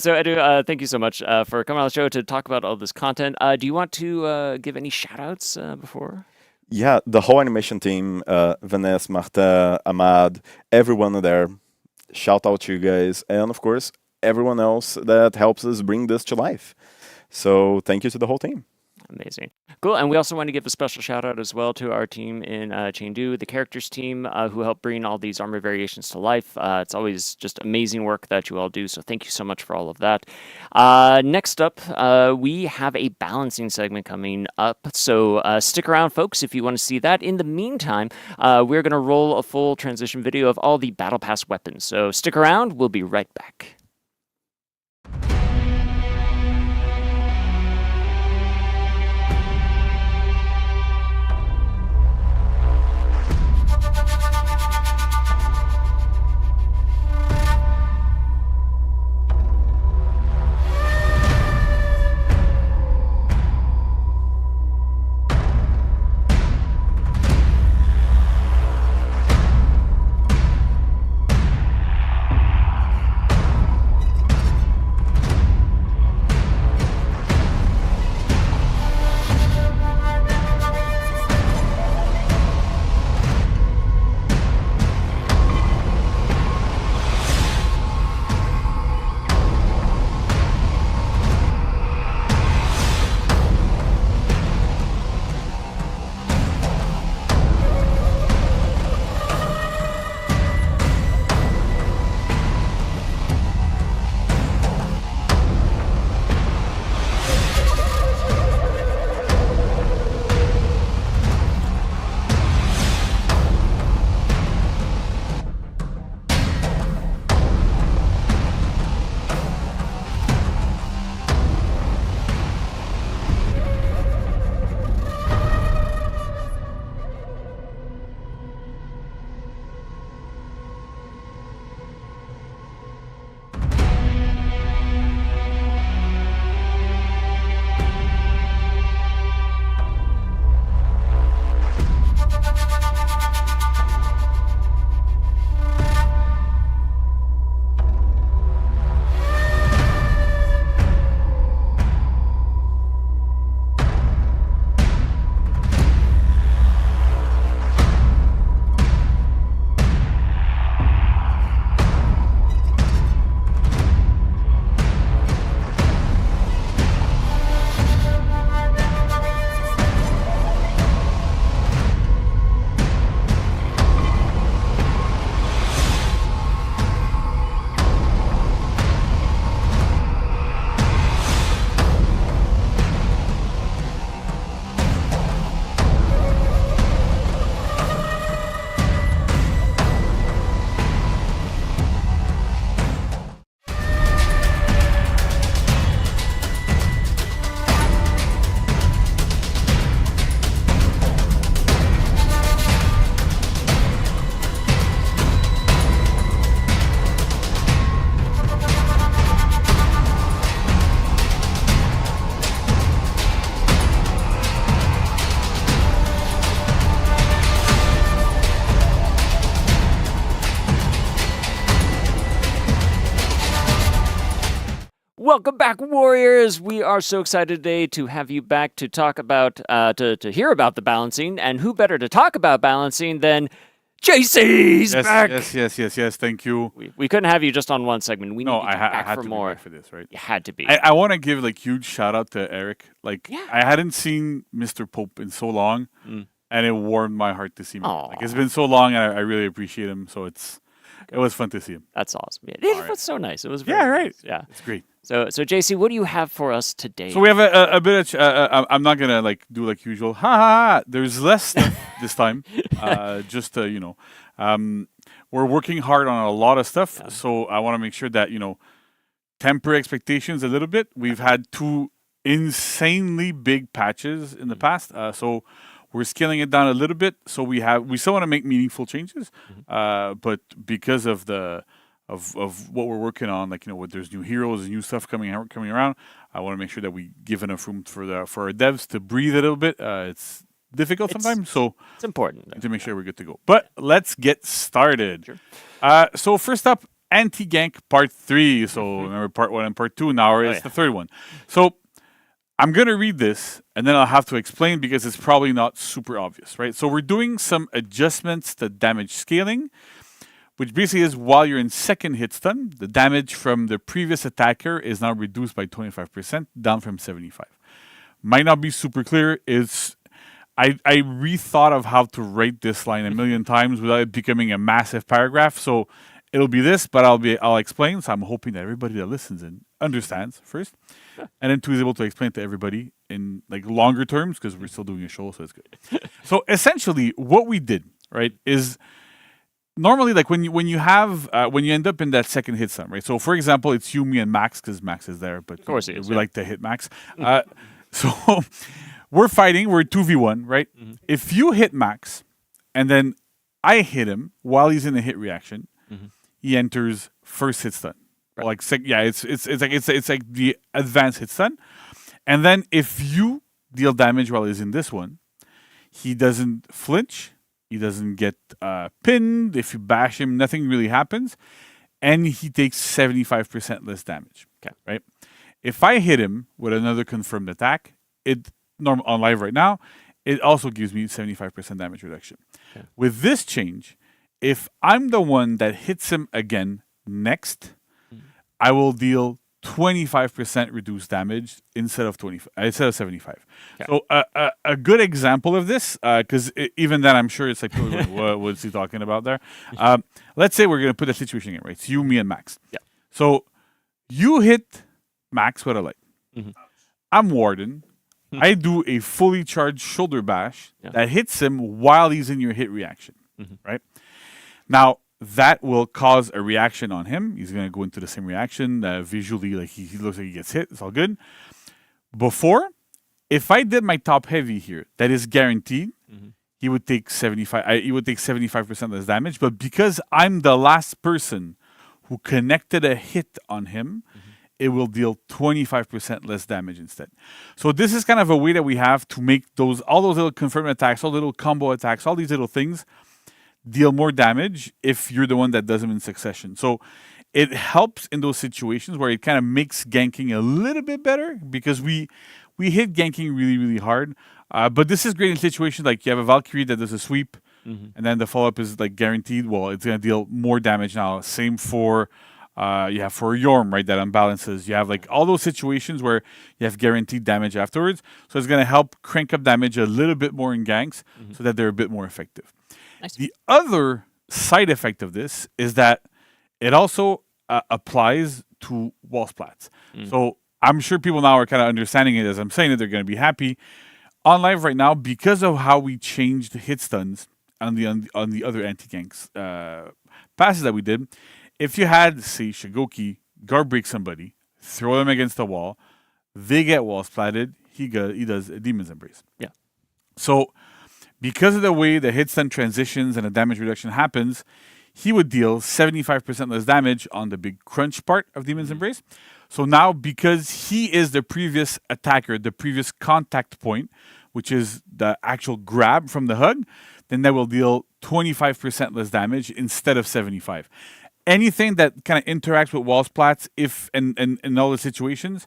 So Edu, thank you so much for coming on the show to talk about all this content. Do you want to give any shout-outs before? Yeah, the whole animation team, Vanessa, Marta, Ahmad, everyone there. Shout out to you guys, and of course, everyone else that helps us bring this to life. So thank you to the whole team. Amazing. Cool. And we also want to give a special shout out as well to our team in Chengdu, the characters team who helped bring all these armor variations to life. It's always just amazing work that you all do. So thank you so much for all of that. Next up, we have a balancing segment coming up. So stick around, folks, if you want to see that. In the meantime, we're going to roll a full transition video of all the Battle Pass weapons. So stick around. We'll be right back. Welcome back, Warriors. We are so excited today to have you back to talk about, to hear about the balancing. And who better to talk about balancing than JC's back? Yes. Thank you. We couldn't have you just on one segment. We need No, you I back had for to more. be back for this, right? You had to be. I want to give like huge shout out to Eric. Like Yeah. I hadn't seen Mr. Pope in so long, and it warmed my heart to see him. Like it's been so long, and I really appreciate him. So it was fun to see him. That's awesome. Yeah, it was so nice. It was very right. nice. Yeah. It's great. So JC, what do you have for us today? So we have a bit of. I'm not gonna like do like usual. Ha ha ha. There's less stuff this time. Just to, we're working hard on a lot of stuff. Yeah. So I want to make sure that temper expectations a little bit. We've had 2 insanely big patches in the past. So we're scaling it down a little bit. So we still want to make meaningful changes. But because of of what we're working on, like what there's new heroes and new stuff coming around, I want to make sure that we give enough room for our devs to breathe a little bit. It's difficult sometimes, so it's important to make sure we're good to go. But let's get started. Sure. So first up, anti-gank part 3. So remember part 1 and part 2. Now it's the third one. So I'm going to read this, and then I'll have to explain because it's probably not super obvious, right? So we're doing some adjustments to damage scaling, which basically is while you're in second hit stun, the damage from the previous attacker is now reduced by 25%, down from 75. Might not be super clear. I rethought of how to write this line a million times without it becoming a massive paragraph. So it'll be this, but I'll explain. So I'm hoping that everybody that listens and understands first, and then 2 is able to explain to everybody in like longer terms because we're still doing a show, so it's good. So essentially, what we did, right, is normally like when you end up in that second hit stun, right? So for example, it's you, me, and Max because Max is there, but of course we like to hit Max. So we're fighting. We're 2v1, right? If you hit Max, and then I hit him while he's in a hit reaction, he enters first hit stun. Right. Like it's like the advanced hit stun, and then if you deal damage while he's in this one, he doesn't flinch. He doesn't get pinned. If you bash him, nothing really happens, and he takes 75% less damage. Okay, right? If I hit him with another confirmed attack, on live right now, it also gives me 75% damage reduction. Okay. With this change, if I'm the one that hits him again next, I will deal 25% reduced damage instead of 75. Okay. So a good example of this, because even then I'm sure it's like, what's he talking about there? Let's say we're going to put a situation in, right? It's you, me, and Max. Yeah. So you hit Max with a light. I'm Warden. I do a fully charged shoulder bash that hits him while he's in your hit reaction, right? Now, that will cause a reaction on him. He's going to go into the same reaction. Visually, like he looks like he gets hit. It's all good. Before, if I did my top heavy here, that is guaranteed, he would take 75. He would take 75% less damage. But because I'm the last person who connected a hit on him, it will deal 25% less damage instead. So this is kind of a way that we have to make all those little confirmed attacks, all little combo attacks, all these little things deal more damage if you're the one that does them in succession. So it helps in those situations where it kind of makes ganking a little bit better because we hit ganking really, really hard. But this is great in situations like you have a Valkyrie that does a sweep, and then the follow-up is like guaranteed. Well, it's going to deal more damage now. Same for you have for Yorm, right, that unbalances. You have like all those situations where you have guaranteed damage afterwards. So it's going to help crank up damage a little bit more in ganks so that they're a bit more effective. Nice. The other side effect of this is that it also applies to wall splats. So I'm sure people now are kind of understanding it as I'm saying it. They're going to be happy. On live right now, because of how we changed the hit stuns on the other anti-ganks passes that we did, if you had, say, Shigoki guard break somebody, throw them against the wall, they get wall splatted, he does a Demon's Embrace. Yeah. So because of the way the hit stun transitions and the damage reduction happens, he would deal 75% less damage on the big crunch part of Demon's Embrace. So now, because he is the previous attacker, the previous contact point, which is the actual grab from the hug, then that will deal 25% less damage instead of 75. anything that kind of interacts with wall splats, if and in all the situations,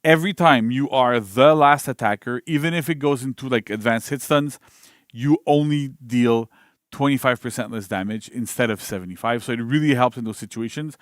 every time you are the last attacker, even if it goes into like advanced hit stuns, you only deal 25% less damage instead of 75. So it really helps in those situations.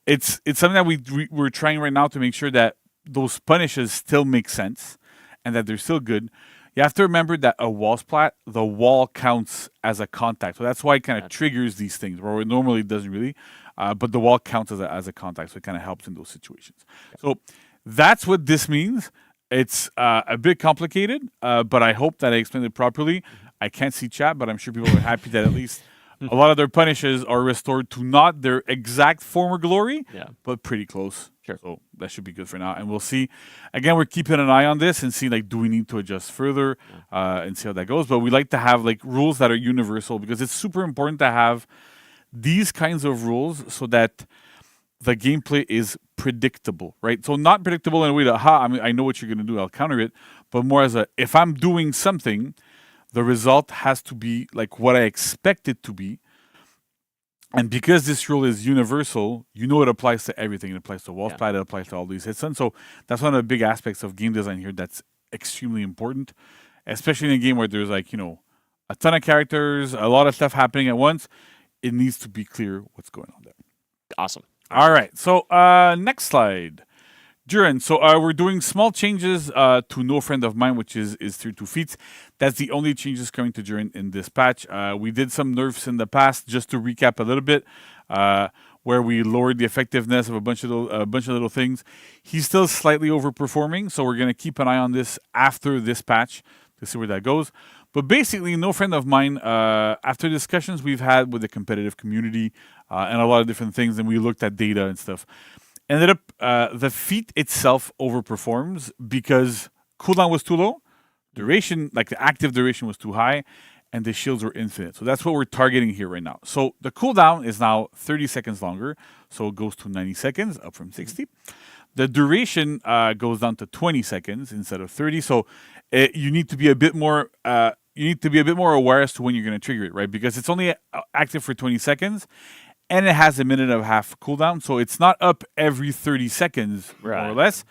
It's something that we're trying right now to make sure that those punishes still make sense and that they're still good. You have to remember that a wall splat, the wall counts as a contact. So that's why it kind of triggers these things, where it normally doesn't really. But the wall counts as a contact, so it kind of helps in those situations. So that's what this means. It's a bit complicated, but I hope that I explained it properly. I can't see chat, but I'm sure people are happy that at least a lot of their punishes are restored to not their exact former glory, but pretty close. Sure. So that should be good for now. And we'll see. Again, we're keeping an eye on this and see, like, do we need to adjust further and see how that goes. But we like to have, like, rules that are universal because it's super important to have these kinds of rules so that the gameplay is predictable, right? So not predictable in a way that, I mean, I know what you're going to do, I'll counter it, but more as if I'm doing something, the result has to be like what I expect it to be. And because this rule is universal, you know it applies to everything. It applies to wall splat, it applies to all these hits. And so that's one of the big aspects of game design here that's extremely important, especially in a game where there's like, a ton of characters, a lot of stuff happening at once. It needs to be clear what's going on there. Awesome. All right. So next slide. Durin. So we're doing small changes to No Friend of Mine, which is Tier 2 feats. That's the only changes coming to Durin in this patch. We did some nerfs in the past, just to recap a little bit, where we lowered the effectiveness of a bunch of little things. He's still slightly overperforming, so we're going to keep an eye on this after this patch to see where that goes. But basically, No Friend of Mine, after discussions we've had with the competitive community and a lot of different things, and we looked at data and stuff, ended up the feat itself overperforms because cooldown was too low, duration, like the active duration was too high, and the shields were infinite. So that's what we're targeting here right now. So the cooldown is now 30 seconds longer, so it goes to 90 seconds, up from 60. The duration goes down to 20 seconds instead of 30. So you need to be a bit more. You need to be a bit more aware as to when you're going to trigger it, right? Because it's only active for 20 seconds, and it has a minute and a half cooldown. So it's not up every 30 seconds, more or less.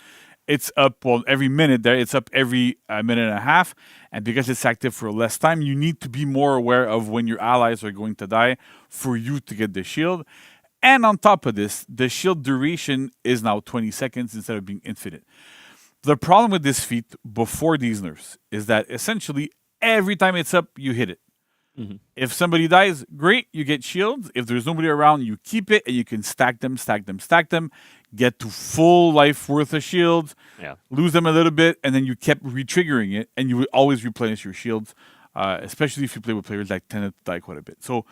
It's up, every minute there. It's up every minute and a half. And because it's active for less time, you need to be more aware of when your allies are going to die for you to get the shield. And on top of this, the shield duration is now 20 seconds instead of being infinite. The problem with this feat before these nerfs is that essentially every time it's up, you hit it. Mm-hmm. If somebody dies, great, you get shields. If there's nobody around, you keep it and you can stack them, get to full life worth of shields, lose them a little bit, and then you kept re-triggering it, and you would always replenish your shields, especially if you play with players that tend to die quite a bit. So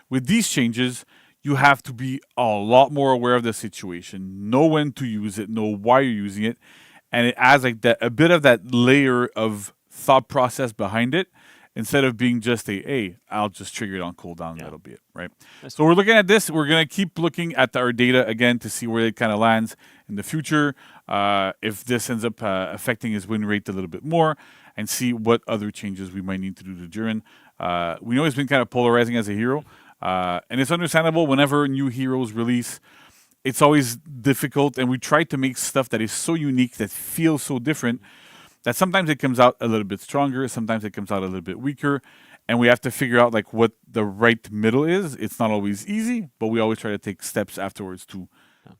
with these changes, you have to be a lot more aware of the situation, know when to use it, know why you're using it, and it adds like that, a bit of that layer of thought process behind it, instead of being just hey, I'll just trigger it on cooldown, that'll be it, right? So we're looking at this. We're going to keep looking at our data again to see where it kind of lands in the future, if this ends up affecting his win rate a little bit more, and see what other changes we might need to do to Durin. We know he's been kind of polarizing as a hero, and it's understandable whenever new heroes release. It's always difficult, and we try to make stuff that is so unique, that feels so different, that sometimes it comes out a little bit stronger, sometimes it comes out a little bit weaker, and we have to figure out like what the right middle is. It's not always easy, but we always try to take steps afterwards to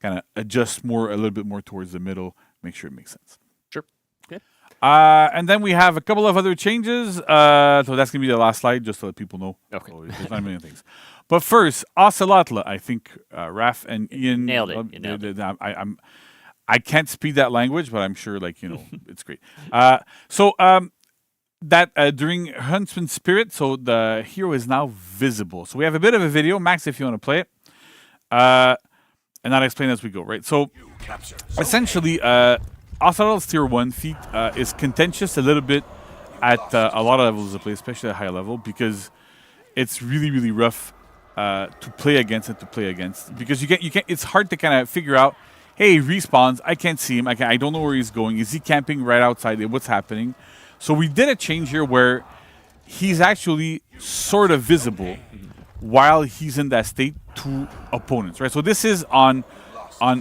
kind of adjust a little bit more towards the middle, make sure it makes sense. Sure. Okay. And then we have a couple of other changes. So that's going to be the last slide, just so that people know. Okay. So there's not many things. But first, Ocelotl. I think Raph and Ian nailed it. You nailed it. I can't speak that language, but I'm sure, it's great. During Huntsman Spirit, so the hero is now visible. So we have a bit of a video. Max, if you want to play it. And I'll explain as we go, right? So essentially, Ocelotl's Tier 1 feat is contentious a little bit at a lot of levels of play, especially at high level, because it's really, really rough to play against and to play against. Because you can't. It's hard to kind of figure out, hey, he respawns, I can't see him, I don't know where he's going, is he camping right outside it, what's happening? So we did a change here where he's actually sort of visible, while he's in that state to opponents, right? So this is on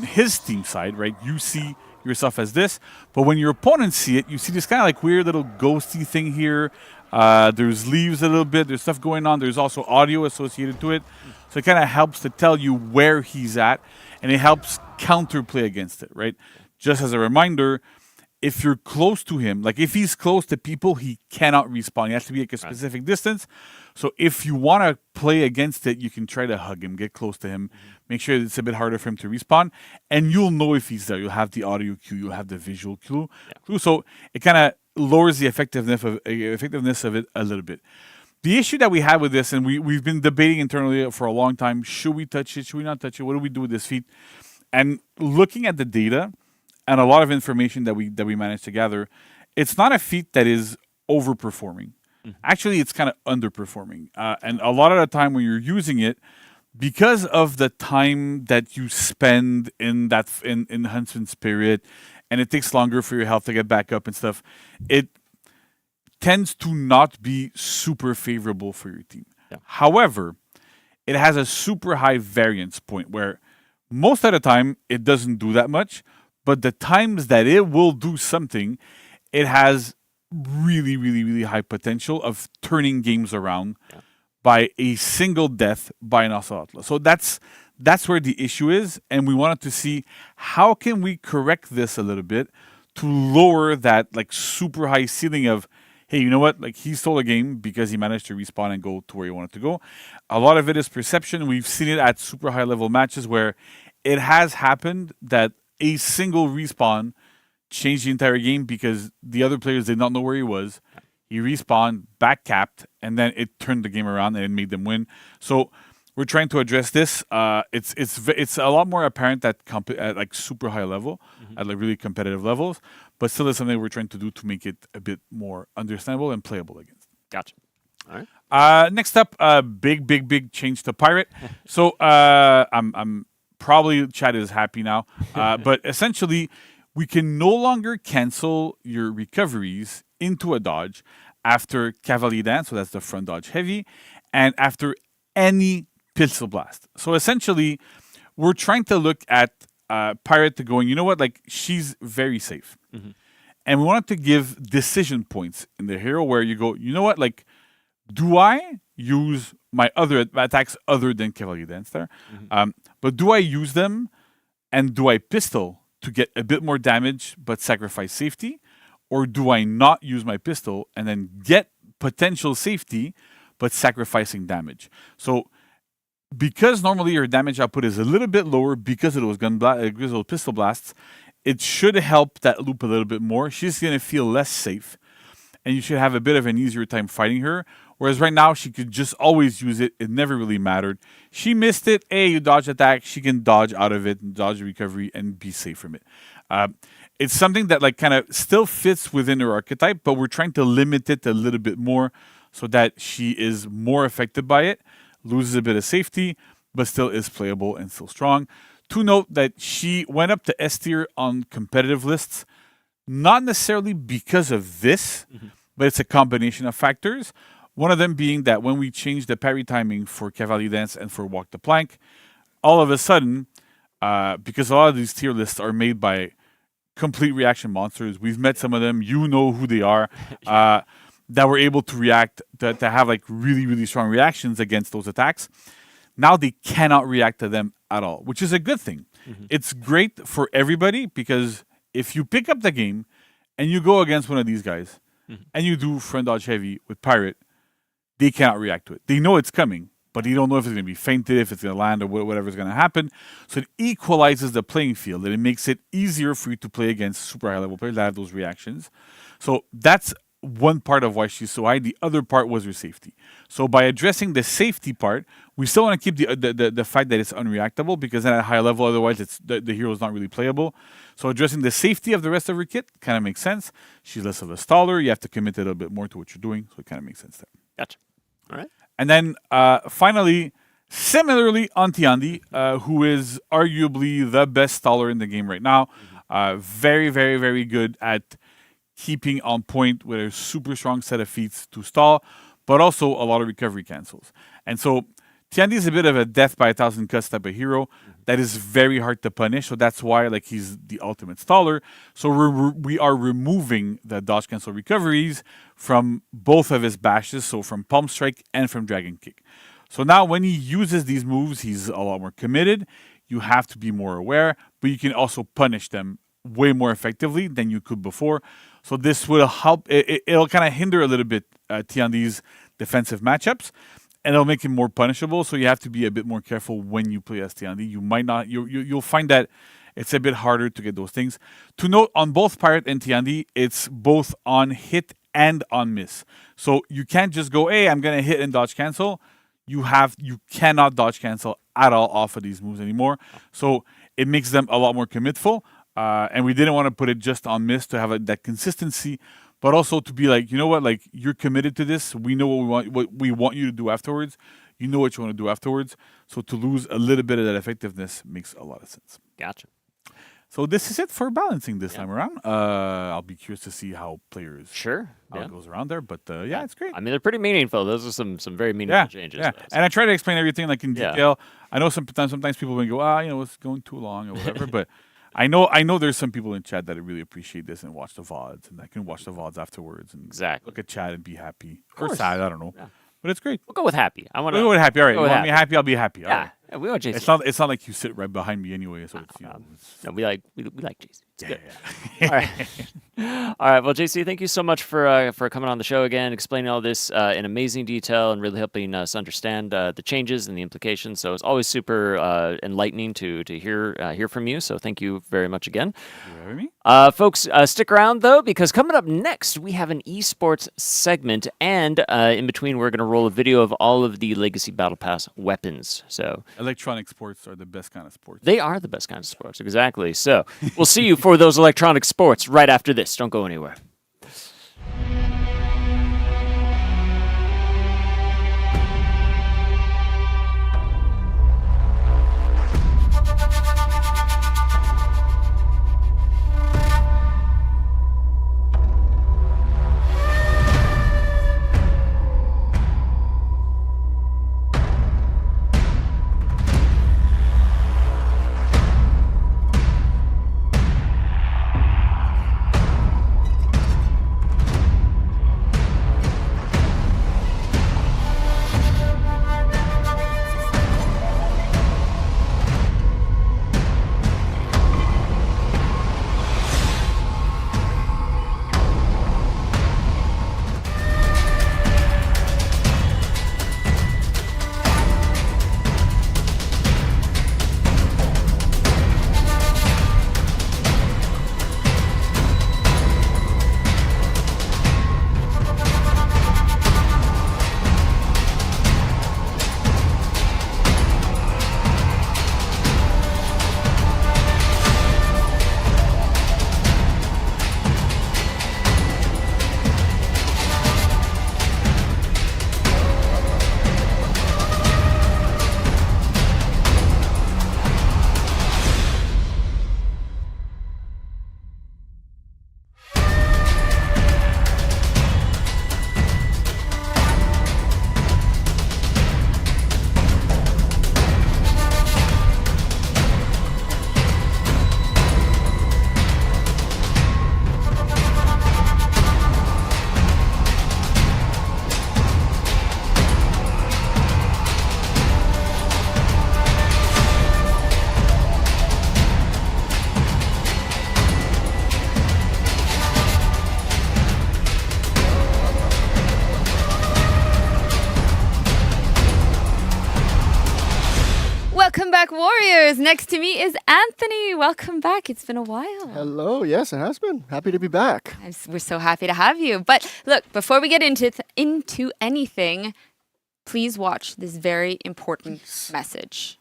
his team side, right? You see yourself as this, but when your opponents see it, you see this kind of like weird little ghosty thing here. There's leaves a little bit. There's stuff going on. There's also audio associated to it. So it kind of helps to tell you where he's at, and it helps counterplay against it, right? Just as a reminder, if you're close to him, like if he's close to people, he cannot respawn. He has to be like a specific distance. So if you want to play against it, you can try to hug him, get close to him, make sure it's a bit harder for him to respawn, and you'll know if he's there. You'll have the audio cue, you'll have the visual clue. So it kind of lowers the effectiveness of it a little bit. The issue that we had with this, and we've been debating internally for a long time, should we touch it? Should we not touch it? What do we do with this feat? And looking at the data and a lot of information that we managed to gather, it's not a feat that is overperforming. Actually, it's kind of underperforming. And a lot of the time when you're using it, because of the time that you spend in Huntsman Spirit, and it takes longer for your health to get back up and stuff, it tends to not be super favorable for your team. However, it has a super high variance point where most of the time it doesn't do that much, but the times that it will do something, it has really, really, really high potential of turning games around by a single death by an Ocelotl. So that's where the issue is, and we wanted to see how can we correct this a little bit to lower that like super high ceiling of, hey, you know what? Like he stole a game because he managed to respawn and go to where he wanted to go. A lot of it is perception. We've seen it at super high level matches where it has happened that a single respawn changed the entire game because the other players did not know where he was. He respawned, back capped, and then it turned the game around and it made them win. So we're trying to address this. It's a lot more apparent at like super high level, at like really competitive levels, but still is something we're trying to do to make it a bit more understandable and playable against. Gotcha. All right. Next up, big change to Pirate. So I'm probably Chad is happy now, but essentially we can no longer cancel your recoveries into a dodge after Cavalier Dance, so that's the front dodge heavy, and after any pistol blast. So essentially, we're trying to look at Pirate to going, you know what, like she's very safe. And we wanted to give decision points in the hero where you go, you know what, like, do I use my other attacks other than Cavalier Dance there? But do I use them and do I pistol to get a bit more damage but sacrifice safety? Or do I not use my pistol and then get potential safety but sacrificing damage? So because normally your damage output is a little bit lower because of those pistol blasts, it should help that loop a little bit more. She's going to feel less safe, and you should have a bit of an easier time fighting her. Whereas right now, she could just always use it. It never really mattered. She missed it. You dodge attack. She can dodge out of it, and dodge recovery, and be safe from it. It's something that like kind of still fits within her archetype, but we're trying to limit it a little bit more so that she is more affected by it, loses a bit of safety, but still is playable and still strong. To note that she went up to S tier on competitive lists, not necessarily because of this, but it's a combination of factors. One of them being that when we changed the parry timing for Cavalier Dance and for Walk the Plank, all of a sudden, because a lot of these tier lists are made by complete reaction monsters, we've met some of them, you know who they are, that were able to react, to have like really, really strong reactions against those attacks. Now they cannot react to them at all, which is a good thing. It's great for everybody because if you pick up the game and you go against one of these guys and you do front dodge heavy with Pirate, they cannot react to it. They know it's coming, but you don't know if it's going to be feinted, if it's going to land, or whatever's going to happen. So it equalizes the playing field, and it makes it easier for you to play against super high level players that have those reactions. So that's one part of why she's so high. The other part was her safety. So by addressing the safety part, we still want to keep the fact that it's unreactable, because then at a high level, otherwise it's the hero is not really playable. So addressing the safety of the rest of her kit kind of makes sense. She's less of a staller. You have to commit a little bit more to what you're doing, so it kind of makes sense there. Gotcha. All right. And then finally, similarly, Anti-Andy, who is arguably the best staller in the game right now. Very, very, very good at keeping on point with a super strong set of feats to stall, but also a lot of recovery cancels. And so Tiandi is a bit of a death by 1,000 cuts type of hero that is very hard to punish. So that's why like he's the ultimate staller. So we are removing the dodge cancel recoveries from both of his bashes, so from Palm Strike and from Dragon Kick. So now when he uses these moves, he's a lot more committed. You have to be more aware, but you can also punish them way more effectively than you could before. So this will help. It'll kind of hinder a little bit Tiandi's defensive matchups, and it'll make him more punishable. So you have to be a bit more careful when you play as Tiandi. You might not. You'll find that it's a bit harder to get those things. To note, on both Pirate and Tiandi, it's both on hit and on miss. So you can't just go, hey, I'm gonna hit and dodge cancel. You cannot dodge cancel at all off of these moves anymore. So it makes them a lot more commitful. And we didn't want to put it just on miss to have that consistency, but also to be like, you know what, like you're committed to this. We know what we want you to do afterwards. You know what you want to do afterwards. So to lose a little bit of that effectiveness makes a lot of sense. Gotcha. So this is it for balancing this time around. I'll be curious to see how players how it goes around there. But yeah, it's great. I mean, they're pretty meaningful. Those are some very meaningful changes. Yeah, though, so. And I try to explain everything like in detail. I know sometimes people will go, you know, it's going too long or whatever. But I know there's some people in chat that really appreciate this and watch the VODs and that can watch the VODs afterwards and look at chat and be happy or sad. I don't know. Yeah. But it's great. We'll go with happy. We'll go with happy. All right. You want me happy? I'll be happy. All right. Yeah, we want JC. It's not like you sit right behind me anyway. So it's, no, we like JC. It's good. All right. All right. Well, JC, thank you so much for coming on the show again, explaining all this in amazing detail and really helping us understand the changes and the implications. So it's always super enlightening to hear from you. So thank you very much again. Thank you for having me. Folks, stick around though, because coming up next we have an esports segment, and in between we're going to roll a video of all of the Legacy Battle Pass weapons. So electronic sports are the best kind of sports. They are the best kind of sports, exactly. So we'll see you for those electronic sports right after this. Don't go anywhere. Welcome back, Warriors. Next to me is Anthony. Welcome back. It's been a while. Hello. Yes, it has been. Happy to be back. We're so happy to have you. But look, before we get into anything, please watch this very important message.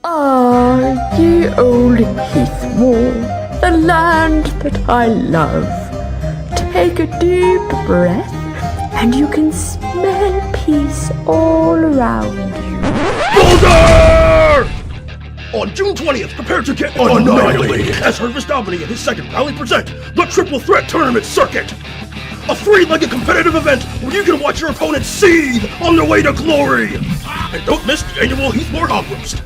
Ah, ye old heath wall, the land that I love. Take a deep breath, and you can smell peace all around you. Boulder! On June 20th, prepare to get annihilated as Hervis Albany and his second rally present the Triple Threat Tournament Circuit. A three-legged competitive event where you can watch your opponents seethe on their way to glory. And don't miss the annual Heathmore Hog Roast.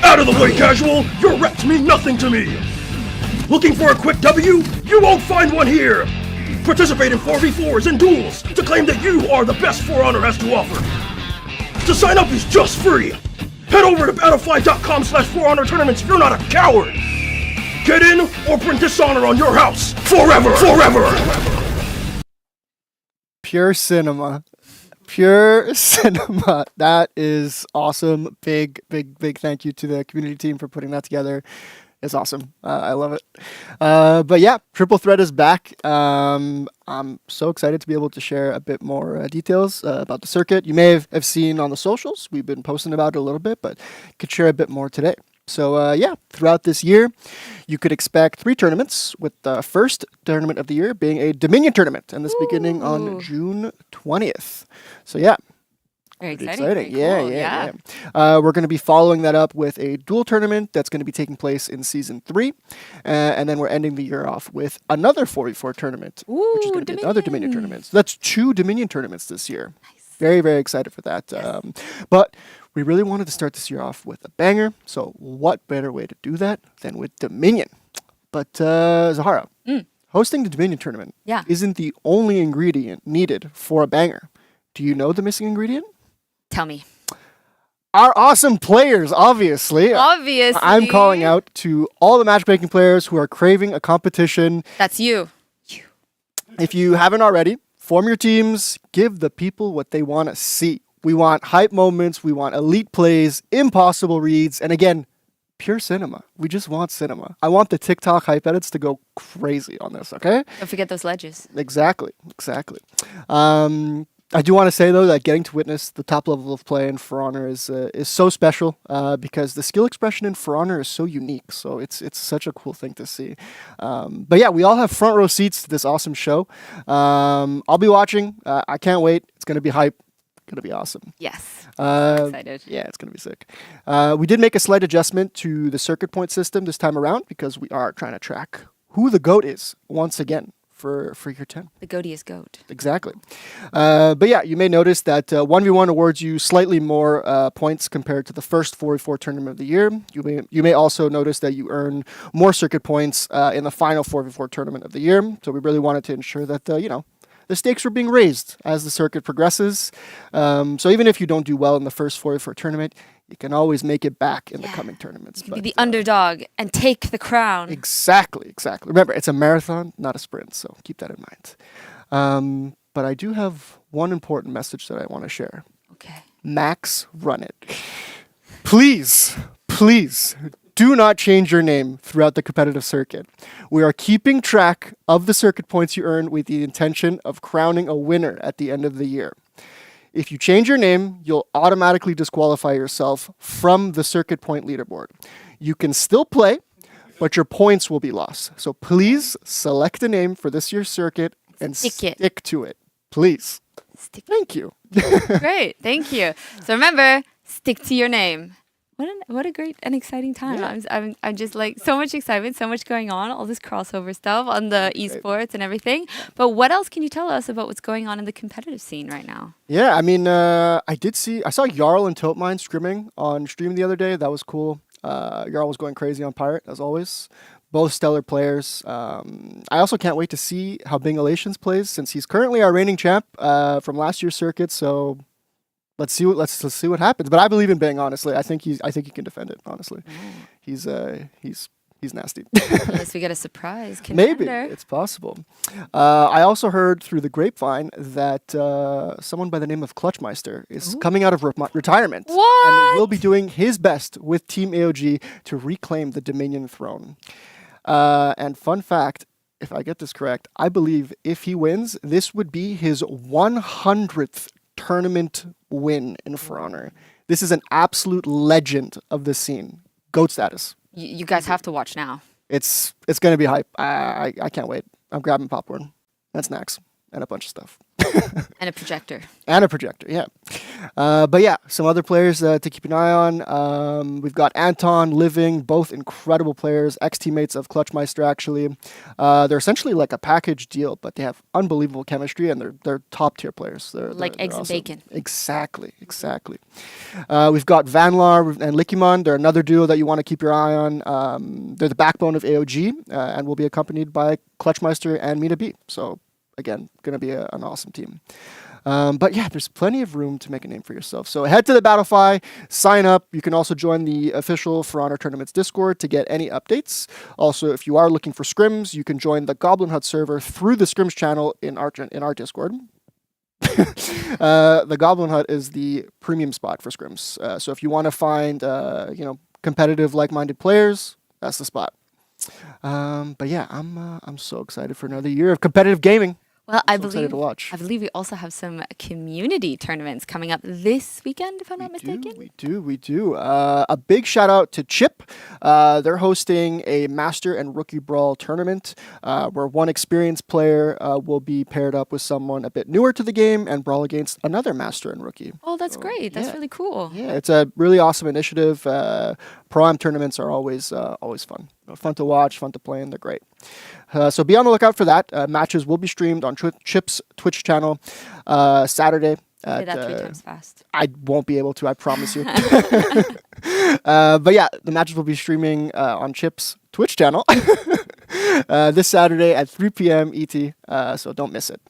Out of the way, casual! Your reps mean nothing to me! Looking for a quick W? You won't find one here! Participate in 4v4s and duels to claim that you are the best For Honor has to offer. To sign up is just free. Head over to battlefy.com/For Honor tournaments if you're not a coward. Get in or print dishonor on your house forever! Forever! Pure cinema. Pure cinema. That is awesome. Big thank you to the community team for putting that together. It's awesome. I love it. But yeah, Triple Threat is back. I'm so excited to be able to share a bit more details about the circuit. You may have seen on the socials. We've been posting about it a little bit, but could share a bit more today. So yeah, throughout this year, you could expect 3 tournaments, with the first tournament of the year being a Dominion tournament, and this beginning on June 20th. So yeah. Very Pretty exciting. exciting. Very Yeah. cool. We're going to be following that up with a dual tournament that's going to be taking place in Season 3. And then we're ending the year off with another 4v4 tournament, which is going to be another Dominion tournament. So that's 2 Dominion tournaments this year. Nice. Very excited for that. Yes. But we really wanted to start this year off with a banger. So what better way to do that than with Dominion? But Zahara, hosting the Dominion tournament isn't the only ingredient needed for a banger. Do you know the missing ingredient? Tell me. Our awesome players, obviously. Obviously. I'm calling out to all the matchmaking players who are craving a competition. That's you. If you haven't already, form your teams. Give the people what they want to see. We want hype moments. We want elite plays, impossible reads, and again, pure cinema. We just want cinema. I want the TikTok hype edits to go crazy on this, okay? Don't forget those ledges. Exactly. I do want to say, though, that getting to witness the top level of play in For Honor is so special because the skill expression in For Honor is so unique. So it's such a cool thing to see. But yeah, we all have front row seats to this awesome show. I'll be watching. I can't wait. It's going to be hype. Going to be awesome. Yes. Excited. Yeah, it's going to be sick. We did make a slight adjustment to the circuit point system this time around because we are trying to track who the GOAT is once again. For year 10. The goatiest goat. Exactly. But yeah, you may notice that 1v1 awards you slightly more points compared to the first 4v4 tournament of the year. You may also notice that you earn more circuit points in the final 4v4 tournament of the year. So we really wanted to ensure that, the stakes were being raised as the circuit progresses. So even if you don't do well in the first 4v4 tournament, you can always make it back in the coming tournaments. You can be the underdog and take the crown. Exactly. Remember, it's a marathon, not a sprint, so keep that in mind. But I do have one important message that I want to share. Okay. Max, run it. Please, do not change your name throughout the competitive circuit. We are keeping track of the circuit points you earn with the intention of crowning a winner at the end of the year. If you change your name, you'll automatically disqualify yourself from the circuit point leaderboard. You can still play, but your points will be lost. So please select a name for this year's circuit and stick to it. Please. Thank you. Great. Thank you. So remember, stick to your name. What a great and exciting time. Yeah. I'm just like so much excitement, so much going on, all this crossover stuff on the esports and everything. But what else can you tell us about what's going on in the competitive scene right now? Yeah, I mean, I saw Jarl and Topmine scrimming on stream the other day. That was cool. Jarl was going crazy on Pirate, as always. Both stellar players. I also can't wait to see how Bing Elations plays, since he's currently our reigning champ from last year's circuit. So let's see what happens. But I believe in Bing, honestly. I think he can defend it, honestly. He's nasty. Unless we get a surprise contender. Maybe. It's possible. I also heard through the grapevine that someone by the name of Clutchmeister is coming out of retirement. What? And will be doing his best with Team AOG to reclaim the Dominion throne. And fun fact, if I get this correct, I believe if he wins, this would be his 100th tournament win in For Honor. This is an absolute legend of the scene. GOAT status. You guys have to watch now. It's going to be hype. I can't wait. I'm grabbing popcorn and snacks and a bunch of stuff. And a projector. And a projector, yeah. But yeah, some other players to keep an eye on. We've got Anton, Living, both incredible players, ex-teammates of Clutchmeister, actually. They're essentially like a package deal, but they have unbelievable chemistry, and they're top-tier players. Like eggs and bacon. Exactly. We've got Vanlar and Likimon. They're another duo that you want to keep your eye on. They're the backbone of AOG, and will be accompanied by Clutchmeister and Mina B. So, again, going to be an awesome team. But yeah, there's plenty of room to make a name for yourself. So head to the Battlefy, sign up. You can also join the official For Honor Tournaments Discord to get any updates. Also, if you are looking for scrims, you can join the Goblin Hut server through the scrims channel in our Discord. The Goblin Hut is the premium spot for scrims. So if you want to find competitive, like-minded players, that's the spot. But yeah, I'm so excited for another year of competitive gaming. Well, I excited to watch. believe we also have some community tournaments coming up this weekend, if I'm not mistaken. We do. A big shout out to Chip. They're hosting a Master and Rookie Brawl tournament where one experienced player will be paired up with someone a bit newer to the game and brawl against another Master and Rookie. Oh, that's great. That's really cool. Yeah, it's a really awesome initiative. Pro-Am tournaments are always fun. Fun to watch, fun to play, and they're great. So be on the lookout for that. Matches will be streamed on Chip's Twitch channel Saturday. Say that 3 times fast. I won't be able to, I promise you. But yeah, the matches will be streaming on Chip's Twitch channel this Saturday at 3 p.m. ET, so don't miss it.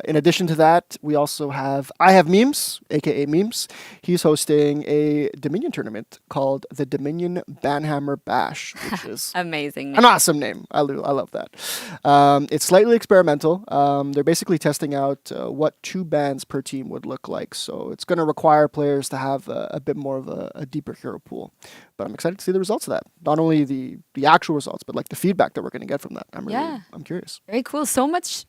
In addition to that, we also have I Have Memes, aka Memes. He's hosting a Dominion tournament called the Dominion Banhammer Bash, which is amazing. An awesome name. I love that. It's slightly experimental. They're basically testing out what 2 bans per team would look like. So it's going to require players to have a bit more of a deeper hero pool. But I'm excited to see the results of that. Not only the actual results, but like the feedback that we're going to get from that. I'm curious. Very cool. So much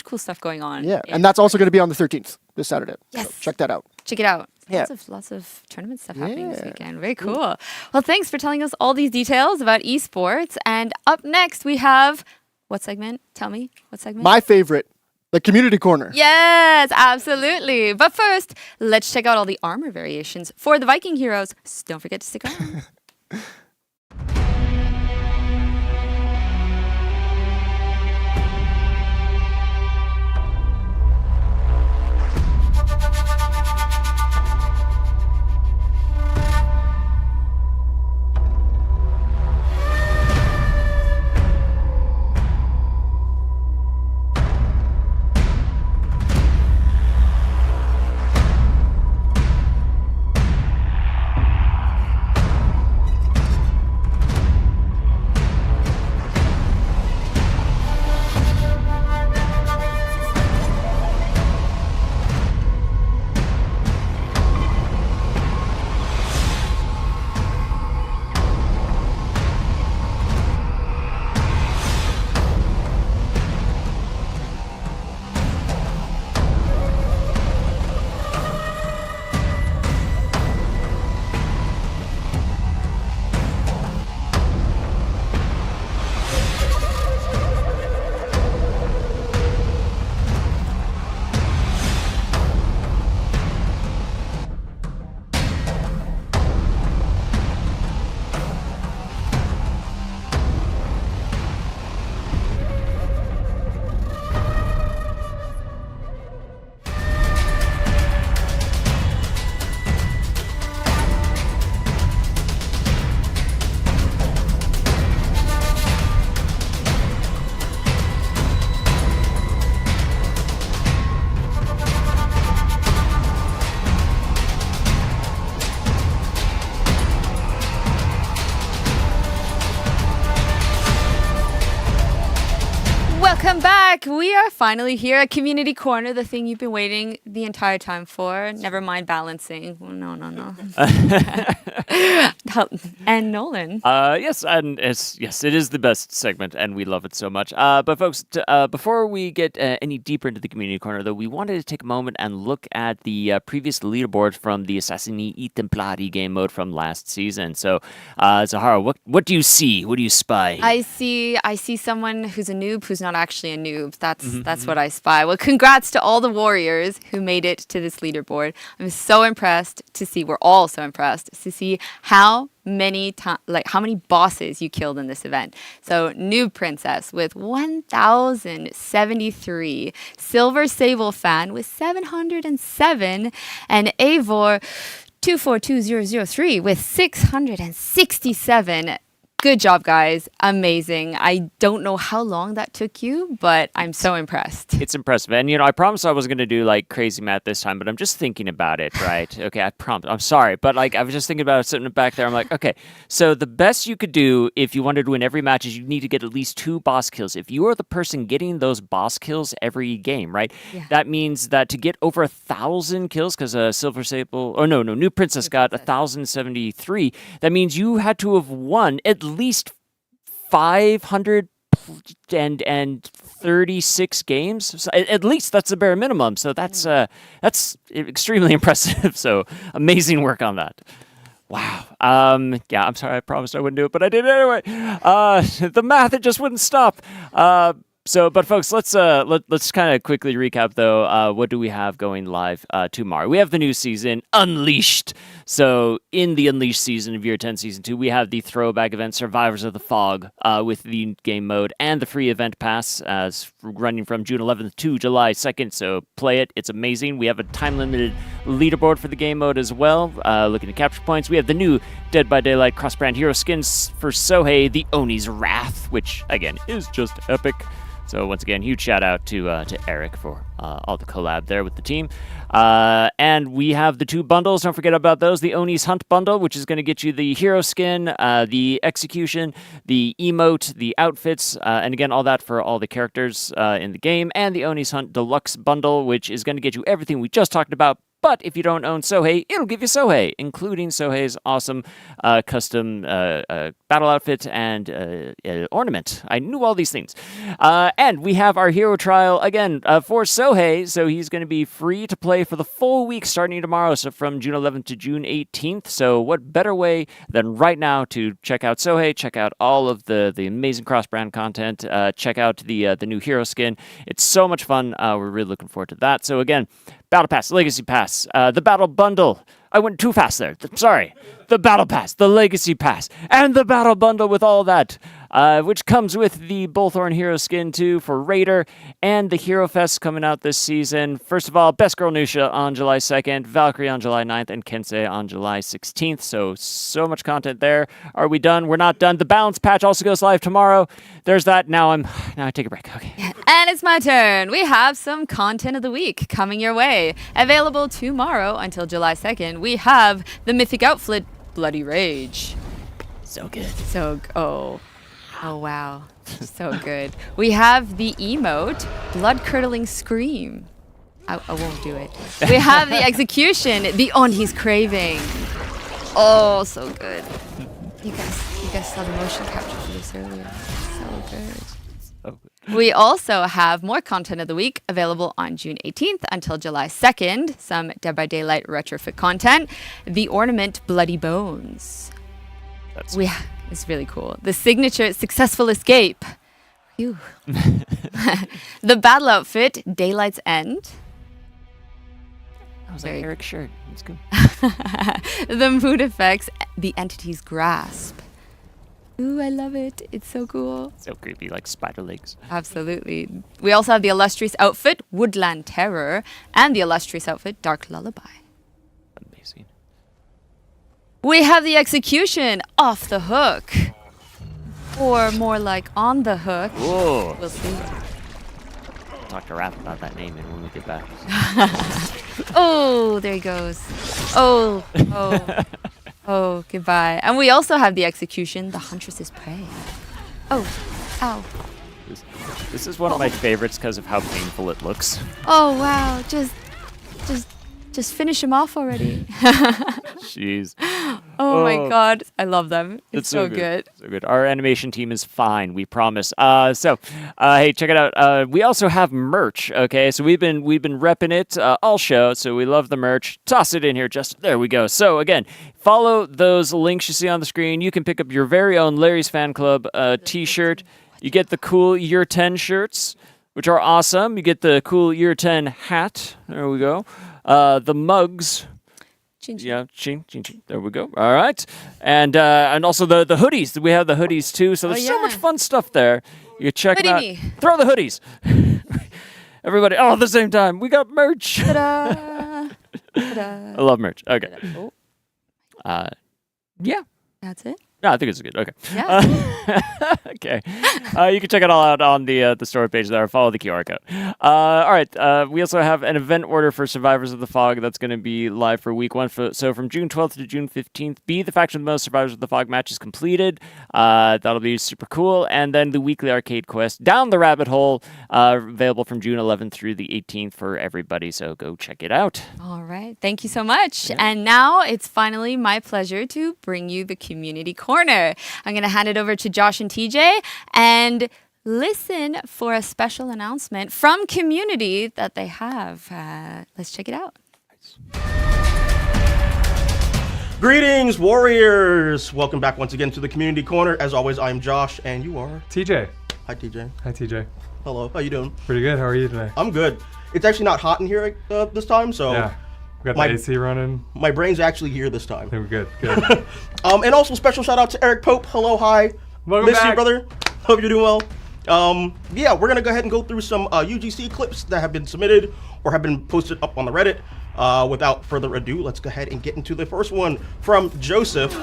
cool stuff going on. Yeah, and that's also going to be on the 13th, this Saturday. Yes. So check that out. Check it out. Yeah. Lots of tournament stuff happening this weekend. Very cool. Well, thanks for telling us all these details about esports. And up next, we have what segment? Tell me, what segment? My favorite, the Community Corner. Yes, absolutely. But first, let's check out all the armor variations for the Viking heroes. So don't forget to stick around. Welcome back. We are finally here at Community Corner, the thing you've been waiting the entire time for. Never mind balancing. Well, no. And Nolan. Yes, and it is the best segment, and we love it so much. But folks, before we get any deeper into the Community Corner, though, we wanted to take a moment and look at the previous leaderboard from the Assassini I Templari game mode from last season. So, Zahara, what do you see? What do you spy? I see someone who's a noob who's not actually a noob. noob. That's what I spy. Well, congrats to all the warriors who made it to this leaderboard. I'm so impressed to see. We're all so impressed to see how many bosses you killed in this event. So Noob Princess with 1,073, Silver Sable Fan with 707, and Eivor 242003 with 667. Good job, guys. Amazing. I don't know how long that took you, but I'm so impressed. It's impressive. And, I promised I wasn't going to do, crazy math this time, but I'm just thinking about it, right? Okay, I'm sorry. But, I was just thinking about it sitting back there. I'm like, okay, so the best you could do if you wanted to win every match is you need to get at least 2 boss kills. If you are the person getting those boss kills every game, right? Yeah. That means that to get over 1,000 kills, because Silver Sable, New Princess got 1,073, that means you had to have won at least 536 games. So at least that's the bare minimum. So that's extremely impressive. So amazing work on that. Wow. Yeah, I'm sorry. I promised I wouldn't do it, but I did it anyway. The math, it just wouldn't stop. But folks, let's kind of quickly recap though. What do we have going live tomorrow? We have the new season, Unleashed. So in the Unleashed season of Year 10 Season 2, we have the throwback event Survivors of the Fog with the game mode and the free event pass running from June 11th to July 2nd. So play it. It's amazing. We have a time-limited leaderboard for the game mode as well, looking at capture points. We have the new Dead by Daylight cross-brand hero skins for Sohei, the Oni's Wrath, which, again, is just epic. So once again, huge shout out to Eric for all the collab there with the team. And we have the 2 bundles. Don't forget about those. The Oni's Hunt bundle, which is going to get you the hero skin, the execution, the emote, the outfits, and again, all that for all the characters in the game. And the Oni's Hunt Deluxe bundle, which is going to get you everything we just talked about. But if you don't own Sohei, it'll give you Sohei, including Sohei's awesome custom battle outfit and ornament. I knew all these things. And we have our hero trial, again, for Sohei. So he's going to be free to play for the full week starting tomorrow, so from June 11th to June 18th. So what better way than right now to check out Sohei, check out all of the amazing cross-brand content, check out the new hero skin. It's so much fun. We're really looking forward to that. So again, Battle Pass, Legacy Pass, the Battle Bundle. I went too fast there. Sorry. The Battle Pass, the Legacy Pass, and the Battle Bundle with all that, which comes with the Bullthorn Hero Skin too for Raider, and the Hero Fest coming out this season. First of all, Best Girl Nusha on July 2nd, Valkyrie on July 9th, and Kensei on July 16th. So much content there. Are we done? We're not done. The Balance Patch also goes live tomorrow. There's that. Now I take a break. Okay. And it's my turn. We have some content of the week coming your way. Available tomorrow until July 2nd. We have the Mythic Outfit Bloody Rage. So good. Oh wow. So good. We have the emote Blood Curdling Scream. I won't do it. We have the execution, the Oni's Craving. Oh, so good. You guys saw the motion capture for this earlier. So good. We also have more content of the week available on June 18th until July 2nd. Some Dead by Daylight retrofit content. The ornament Bloody Bones. It's really cool. The signature Successful Escape. Phew. The battle outfit Daylight's End. That was like Eric's shirt. That's good. The mood effects The Entity's Grasp. Ooh, I love it. It's so cool. So creepy, like spider legs. Absolutely. We also have the illustrious outfit, Woodland Terror, and the illustrious outfit, Dark Lullaby. Amazing. We have the execution, Off the Hook. Or more like On the Hook. Whoa. We'll see. Talk to Raph about that name when we get back. Oh, there he goes. Oh, goodbye. And we also have the execution, The Huntress's Prey. Oh, ow. This is one of my favorites because of how painful it looks. Oh, wow. Just finish him off already. Jeez. Oh my God. I love them. It's so good. So good. Our animation team is fine, we promise. Hey, check it out. We also have merch, okay? So we've been repping it all show, so we love the merch. Toss it in here, Justin. There we go. So again, follow those links you see on the screen. You can pick up your very own Larry's Fan Club t-shirt. You get the cool Year 10 shirts. which are awesome. You get the cool Year 10 hat. There we go. The mugs. Chin, chin. Yeah, ching, ching, ching. There we go. All right. And also the hoodies. We have the hoodies too. So there's so much fun stuff there. You check them out. Hoodie me. Throw the hoodies. Everybody all at the same time. We got merch. Ta-da. Ta-da. I love merch. Okay. Oh, Yeah. that's it. No, I think it's good. Okay. Yeah. Okay. You can check it all out on the store page there. Follow the QR code. All right. We also have an event order for Survivors of the Fog that's going to be live for week 1. So from June 12th to June 15th, be the faction with the most Survivors of the Fog matches completed. That'll be super cool. And then the weekly arcade quest, Down the Rabbit Hole, available from June 11th through the 18th for everybody. So go check it out. All right. Thank you so much. And now it's finally my pleasure to bring you the community corner. I'm going to hand it over to Josh and TJ and listen for a special announcement from community that they have. Let's check it out. Greetings, warriors! Welcome back once again to the Community Corner. As always, I'm Josh, and you are... TJ. Hi, TJ. Hi, TJ. Hello, how you doing? Pretty good. How are you today? I'm good. It's actually not hot in here this time, so... Yeah. We got My- the AC running. My brain's actually here this time. We're good. Good. And also special shout out to Eric Pope. Hello, hi. Welcome Miss back. you, brother. Hope you're doing well. Yeah, we're gonna go ahead and go through some UGC clips that have been submitted or have been posted up on the Reddit. Without further ado, let's go ahead and get into the first one from Joseph.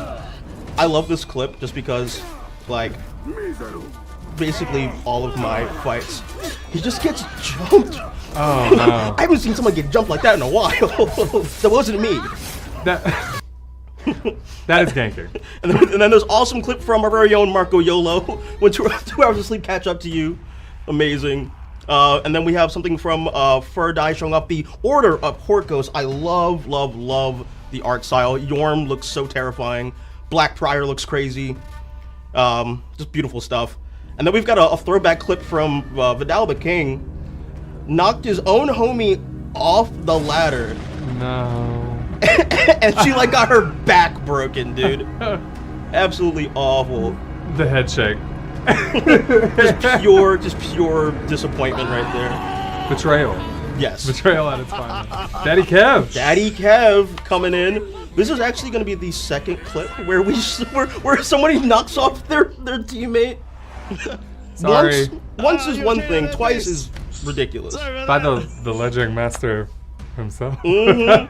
I love this clip just because, like, basically all of my fights, he just gets jumped. Oh, no. I haven't seen someone get jumped like that in a while. That wasn't me. That is ganking. And then there's awesome clip from our very own Marco Yolo. When 2 hours of sleep catch up to you. Amazing. And then we have something from Furdai showing up the Order of Horkos. I love, love, love the art style. Yorm looks so terrifying. Black Prior looks crazy. Just beautiful stuff. And then we've got a throwback clip from VIKING. Knocked his own homie off the ladder. No. And she like got her back broken, dude. Absolutely awful. The head shake. just pure disappointment right there. Betrayal. Yes. Betrayal at its finest. Daddy Kev. Daddy Kev coming in. This is actually going to be the second clip where where somebody knocks off their teammate. Sorry. Once is one thing, twice is ridiculous. By the legend master himself. And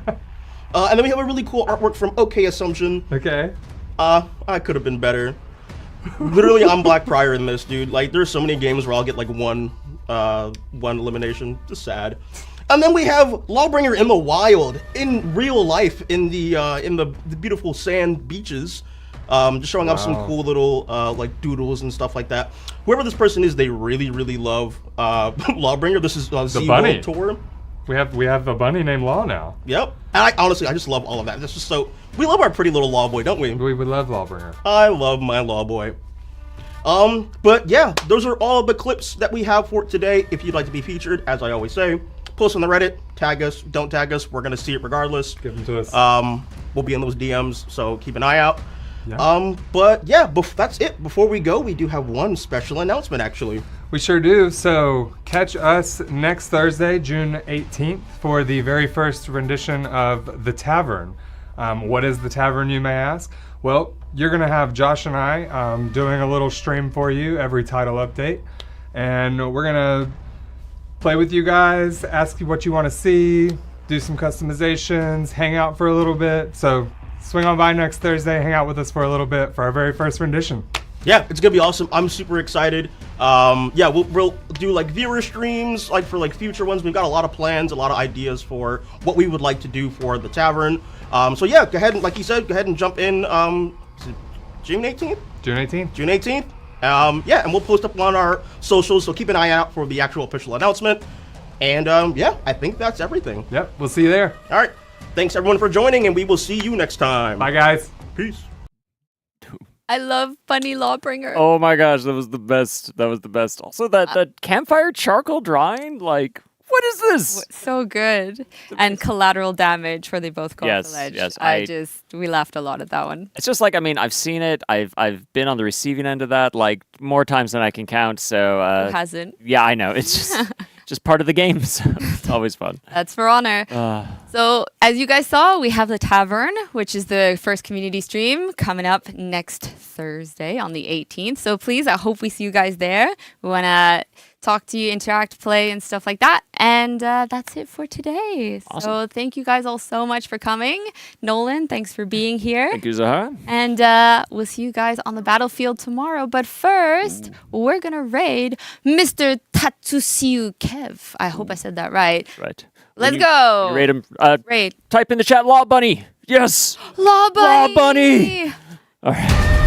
then we have a really cool artwork from OK Assumption. Okay. I could have been better. Literally, I'm Black Prior in this, dude. Like, there's so many games where I'll get like one elimination. Just sad. And then we have Lawbringer in the wild, in real life, in the beautiful sand beaches. Just showing off some cool little like doodles and stuff like that. Whoever this person is, they really, really love Lawbringer. This is Z bunny. World Tour. We have a bunny named Law now. Yep. And I just love all of that. That's just so. We love our pretty little Law Boy, don't we? We love Lawbringer. I love my Law Boy. But yeah, those are all the clips that we have for today. If you'd like to be featured, as I always say, post on the Reddit, tag us, don't tag us, we're gonna see it regardless. Give them to us. We'll be in those DMs, so keep an eye out. Yeah. But yeah, that's it. Before we go, we do have one special announcement, actually. We sure do. So catch us next Thursday, June 18th, for the very first rendition of The Tavern. What is The Tavern, you may ask? Well, you're going to have Josh and I doing a little stream for you every title update. And we're going to play with you guys, ask you what you want to see, do some customizations, hang out for a little bit. So swing on by next Thursday, hang out with us for a little bit for our very first rendition. Yeah, it's gonna be awesome. I'm super excited. Yeah, we'll do like viewer streams, like for like future ones. We've got a lot of plans, a lot of ideas for what we would like to do for the tavern. So yeah, go ahead and, like you said, go ahead and jump in. Is it June 18th? June 18th. June 18th. Yeah, and we'll post up on our socials. So keep an eye out for the actual official announcement. And yeah, I think that's everything. Yep, we'll see you there. All right. Thanks everyone for joining, and we will see you next time. Bye, guys. Peace. I love Bunny Lawbringer. Oh my gosh, that was the best. That was the best. Also, that campfire charcoal drawing, like, What is this? So good. And collateral damage where they both go off Yes, the ledge. yes, We laughed a lot at that one. It's just like, I mean, I've seen it. I've been on the receiving end of that like more times than I can count. So Who hasn't? yeah, I know. It's just part of the game. So it's always fun. That's for honor. So, as you guys saw, we have the Tavern, which is the first community stream coming up next Thursday on the 18th. So, please, I hope we see you guys there. We want to talk to you, interact, play, and stuff like that. And that's it for today. Awesome. So, thank you guys all so much for coming. Nolan, thanks for being here. Thank you, Zahara. And we'll see you guys on the battlefield tomorrow. But first, we're going to raid Mr. Tatsusiu Kev. I hope I said that right. Right. Let's go. You rate him. Raid. Type in the chat, Law Bunny. Yes. Law Bunny. Law Bunny. All right.